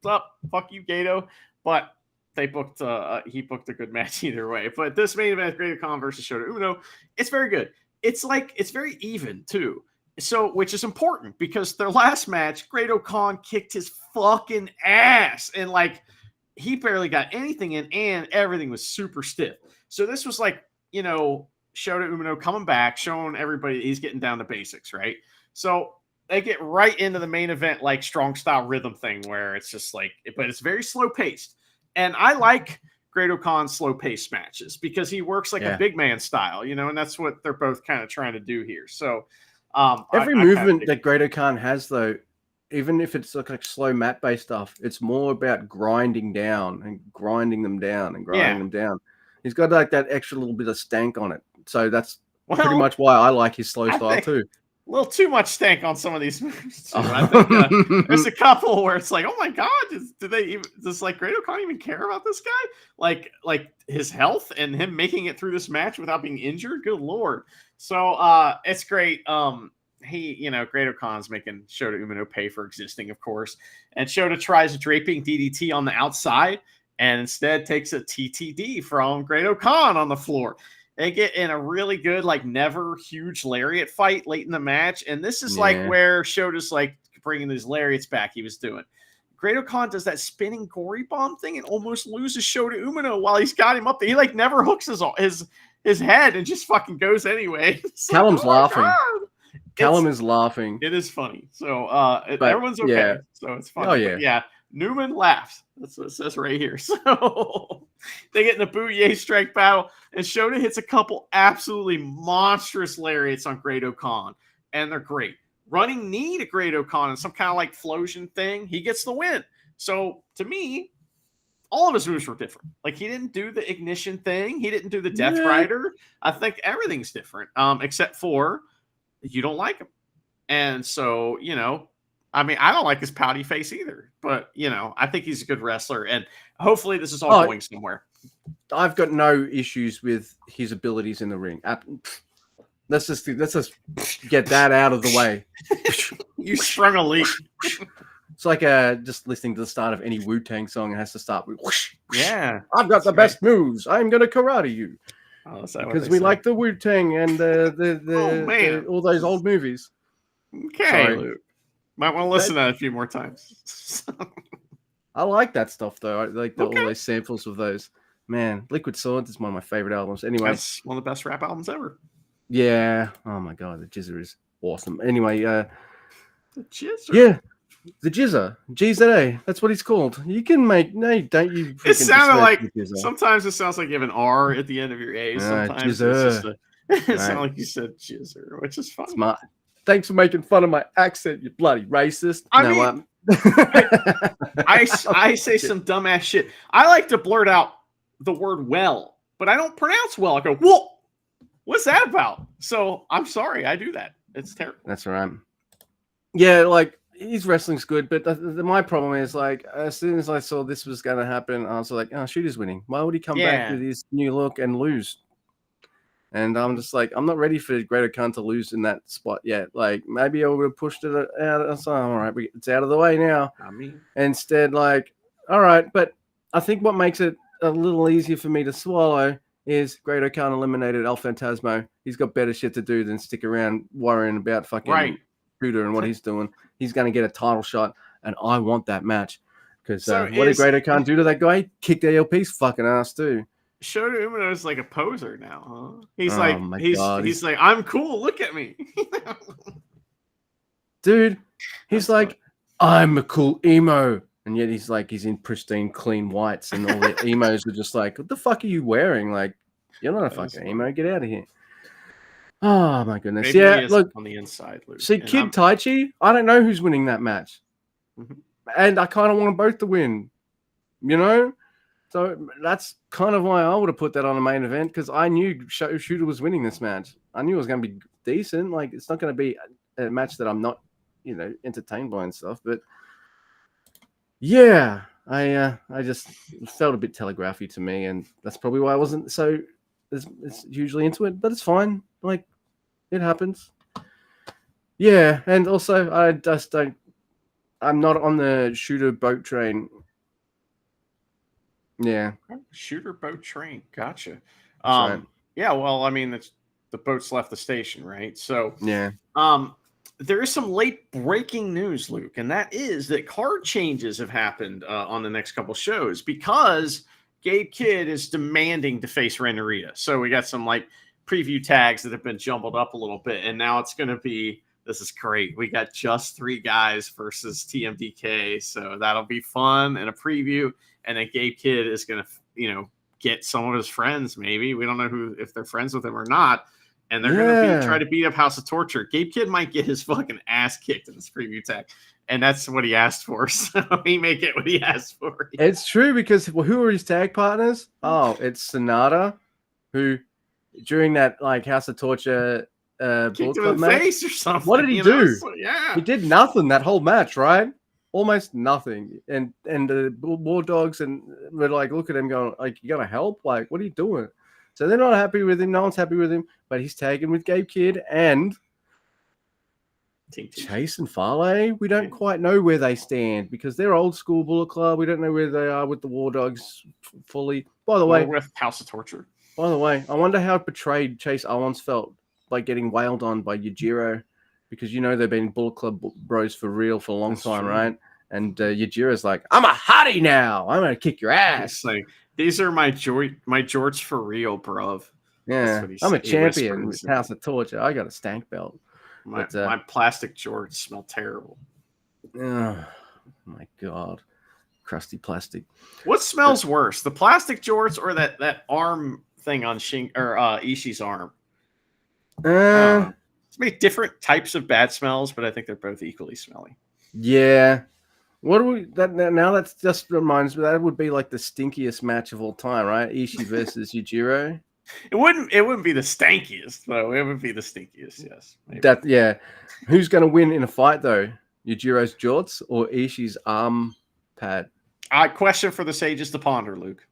"What's up? Fuck you, Gato." But they booked he booked a good match either way. But this main event, Great-O-Khan versus Shota Umino, it's very good. It's very even too. So, which is important because their last match, Great-O-Khan kicked his fucking ass, and he barely got anything in, and everything was super stiff. So this was Shota Umino coming back, showing everybody he's getting down to basics, right? So they get right into the main event like strong style rhythm thing where it's just like, but it's very slow paced. And I like Great-O-Khan's slow paced matches because he works like a big man style, you know, and that's what they're both kind of trying to do here. So every movement that Great-O-Khan has, though, even if it's like slow mat based stuff, it's more about grinding down and grinding them down and grinding them down. He's got like that extra little bit of stank on it. So that's pretty much why I like his slow style too. A little too much stank on some of these movies. I think there's a couple where it's like, oh my god, does like Great-O-Khan even care about this guy? Like his health and him making it through this match without being injured? Good lord. So it's great. Great-O-Khan's making Shota Umino pay for existing, of course. And Shota tries draping DDT on the outside and instead takes a TTD from Great-O-Khan on the floor. They get in a really good, like, never huge lariat fight late in the match. And this is like where Shota's like bringing these lariats back he was doing. Great-O-Khan does that spinning gory bomb thing and almost loses Shota Umino while he's got him up there. He like never hooks his head and just fucking goes anyway. Callum's laughing. Callum is laughing. It is funny. So everyone's okay. Yeah. So it's funny. Oh, yeah. But yeah. Newman laughs. That's what it says right here. So they get in a Bouye strike battle, and Shota hits a couple absolutely monstrous lariats on Great-O-Khan, and they're great. Running knee to Great-O-Khan and some kind of like flosion thing, he gets the win. So to me, all of his moves were different. Like he didn't do the ignition thing. He didn't do the Death Rider. I think everything's different, except for you don't like him. And so, I mean, I don't like his pouty face either, but I think he's a good wrestler, and hopefully this is all going somewhere. I've got no issues with his abilities in the ring. Let's just get that out of the way. You sprung a leak. It's like just listening to the start of any Wu-Tang song. It has to start with whoosh. Yeah, I've got the best moves. I'm gonna karate you. Oh, because we like the Wu-Tang and all those old movies. Okay, Luke. Might want to listen to that a few more times. I like that stuff, though. I like all those samples of those. Man, Liquid Swords is one of my favorite albums. Anyway, that's one of the best rap albums ever. Yeah. Oh, my God. The Jizzer is awesome. Anyway. The Jizzer? Yeah. The Jizzer. GZA. That's what he's called. You can make... No, don't you... It sounded like... Sometimes it sounds like you have an R at the end of your A. Sometimes it's just it sounded like you said Jizzer, which is fun. Smart. Thanks for making fun of my accent, you bloody racist. I say some dumbass shit. I like to blurt out the word well, but I don't pronounce well. I go, whoa, what's that about? So I'm sorry, I do that. It's terrible. That's right. Yeah, like his wrestling's good, but my problem is like as soon as I saw this was going to happen, I was like, oh, Shooter's winning. Why would he come back with his new look and lose? And I'm just like, I'm not ready for Great-O-Khan to lose in that spot yet. Like, maybe I would have pushed it out. So, all right, it's out of the way now. I mean, instead, like, all right. But I think what makes it a little easier for me to swallow is Great-O-Khan eliminated El Phantasmo. He's got better shit to do than stick around worrying about fucking Shooter and what he's doing. He's going to get a title shot, and I want that match. Because what did Great-O-Khan do to that guy? He kicked ALP's fucking ass, too. Shota Umino is like a poser now, huh? He's he's like, I'm cool. Look at me, dude. He's like, I'm a cool emo, and yet he's in pristine, clean whites, and all the emos are just like, what the fuck are you wearing? Like, you're not a fucking emo. Get out of here. Oh my goodness. Maybe look on the inside. Luke. See, Kid Taichi. I don't know who's winning that match, and I kind of want them both to win. So that's kind of why I would have put that on a main event, because I knew Shooter was winning this match. I knew it was going to be decent. Like, it's not going to be a match that I'm not, entertained by and stuff. But yeah, I just felt a bit telegraphy to me, and that's probably why I wasn't so it's hugely into it. But it's fine. Like, it happens. Yeah, and also I just don't. I'm not on the Shooter boat train. Yeah. Shooter boat train. Gotcha. Right. Yeah, well, I mean, the boat's left the station, right? So yeah. There is some late breaking news, Luke, and that is that card changes have happened on the next couple shows because Gabe Kidd is demanding to face Ren Narita. So we got some like preview tags that have been jumbled up a little bit, and now it's going to be This is great. We got just 3 guys versus TMDK, so that'll be fun and a preview. And then Gabe Kidd is gonna, get some of his friends. Maybe we don't know if they're friends with him or not, and they're gonna try to beat up House of Torture. Gabe Kidd might get his fucking ass kicked in this preview tag, and that's what he asked for. So he may get what he asked for. It's true because who are his tag partners? Oh, it's Sonata, who during that House of Torture. Kicked him in the face or something. What did he do? So, yeah, he did nothing that whole match, right? Almost nothing. And the War Dogs and we're look at him going, you gotta help? What are you doing? So they're not happy with him. No one's happy with him. But he's tagging with Gabe Kidd and Chase and Farley. We don't quite know where they stand because they're old school Bullet Club. We don't know where they are with the War Dogs fully. By the way, with House of Torture. By the way, I wonder how betrayed Chase Owens felt by getting wailed on by Yujiro, because they've been Bullet Club bros for real for a long time, true. Right? And Yujiro's like, I'm a hottie now. I'm gonna kick your ass. These are my jorts for real, bruv. Yeah, I'm a champion with House of Torture. I got a stank belt. My plastic jorts smell terrible. Oh my god, crusty plastic. What smells worse, the plastic jorts or that arm thing on Ishii's arm? It's made different types of bad smells, but I think they're both equally smelly. Yeah. What do we now? That just reminds me that would be the stinkiest match of all time, right? Ishii versus Yujiro. It wouldn't be the stankiest, though. It would be the stinkiest, yes. Maybe. Who's going to win in a fight though? Yujiro's jorts or Ishii's arm pad? Question for the sages to ponder, Luke.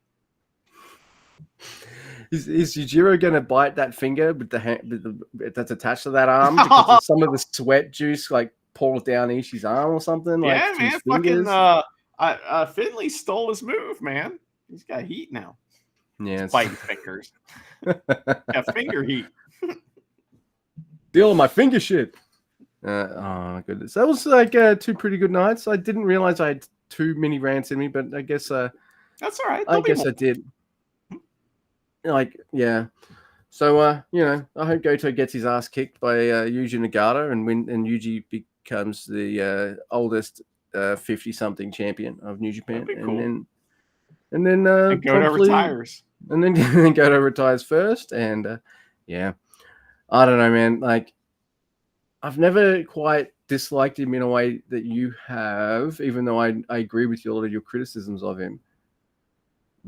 Is Yujiro going to bite that finger with the hand that's attached to that arm because some of the sweat juice pour down Ishii's arm or something? Yeah, man. Fucking Finley stole his move, man. He's got heat now. Yeah, biting fingers. Got finger heat. Deal with my finger shit. Oh my goodness, that was 2 pretty good nights. I didn't realize I had too many rants in me, but I guess that's all right. I guess I did. Yeah. So I hope Goto gets his ass kicked by Yuji Nagata and Yuji becomes the oldest 50-something champion of New Japan. That'd be cool. And then Goto retires. And then Goto retires first. And I don't know, man. I've never quite disliked him in a way that you have, even though I agree with a lot of your criticisms of him.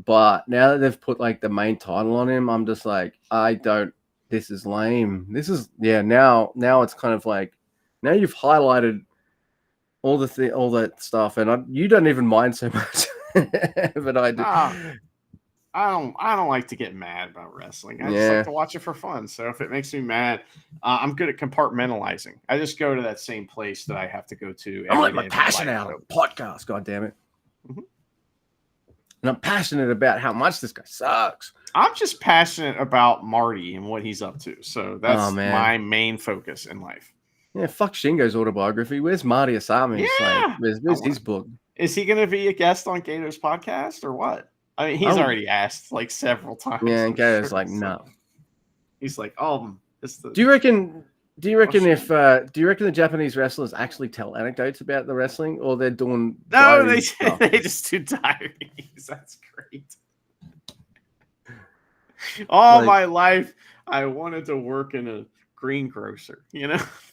But now that they've put the main title on him, I'm just this is lame. This is now it's kind of now you've highlighted all that stuff, and you don't even mind so much, but I do. I don't like to get mad about wrestling. I just like to watch it for fun. So if it makes me mad, I'm good at compartmentalizing. I just go to that same place that I have to go to. I'm my passion out of podcast. God damn it. Mm-hmm. And I'm passionate about how much this guy sucks. I'm just passionate about Marty and what he's up to. So that's my main focus in life. Yeah, fuck Shingo's autobiography. Where's Marty Asami? Yeah. Where's his book? Is he going to be a guest on Gato's podcast or what? I mean, he's already asked several times. Yeah, and Gato's no. He's like, Do you reckon if do you reckon the Japanese wrestlers actually tell anecdotes about the wrestling, or they're doing they just do diaries? That's great. All my life I wanted to work in a greengrocer,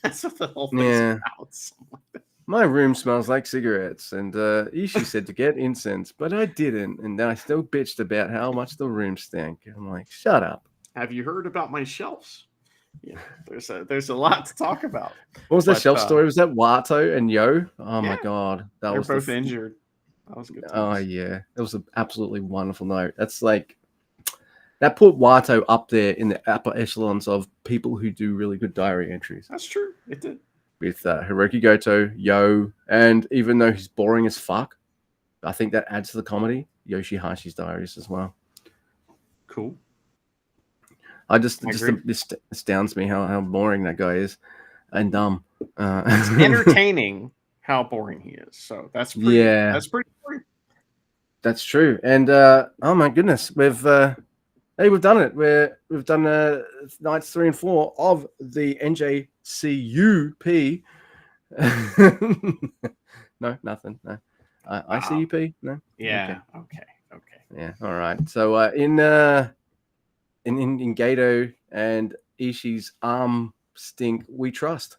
that's what the whole thing's about. My room smells like cigarettes, and Ishii said to get incense, but I didn't, and then I still bitched about how much the room stank. I'm like, shut up. Have you heard about my shelves? Yeah, there's a lot to talk about. What was that shelf story? Was that Wato and Yo? Oh my god, they're both injured. That was good. Oh yeah, it was an absolutely wonderful note. That's that put Wato up there in the upper echelons of people who do really good diary entries. That's true. It did. With Hiroki Goto, Yo, and even though he's boring as fuck, I think that adds to the comedy. Yoshihashi's diaries as well. Cool. This astounds me how boring that guy is and dumb. It's entertaining how boring he is. So that's pretty boring. That's true. And oh my goodness, we've done it. We've done nights 3 and 4 of the NJ ICUP. No, nothing. No. ICUP? No. Yeah. Okay. Yeah. All right. So in Gato and Ishii's arm stink, we trust.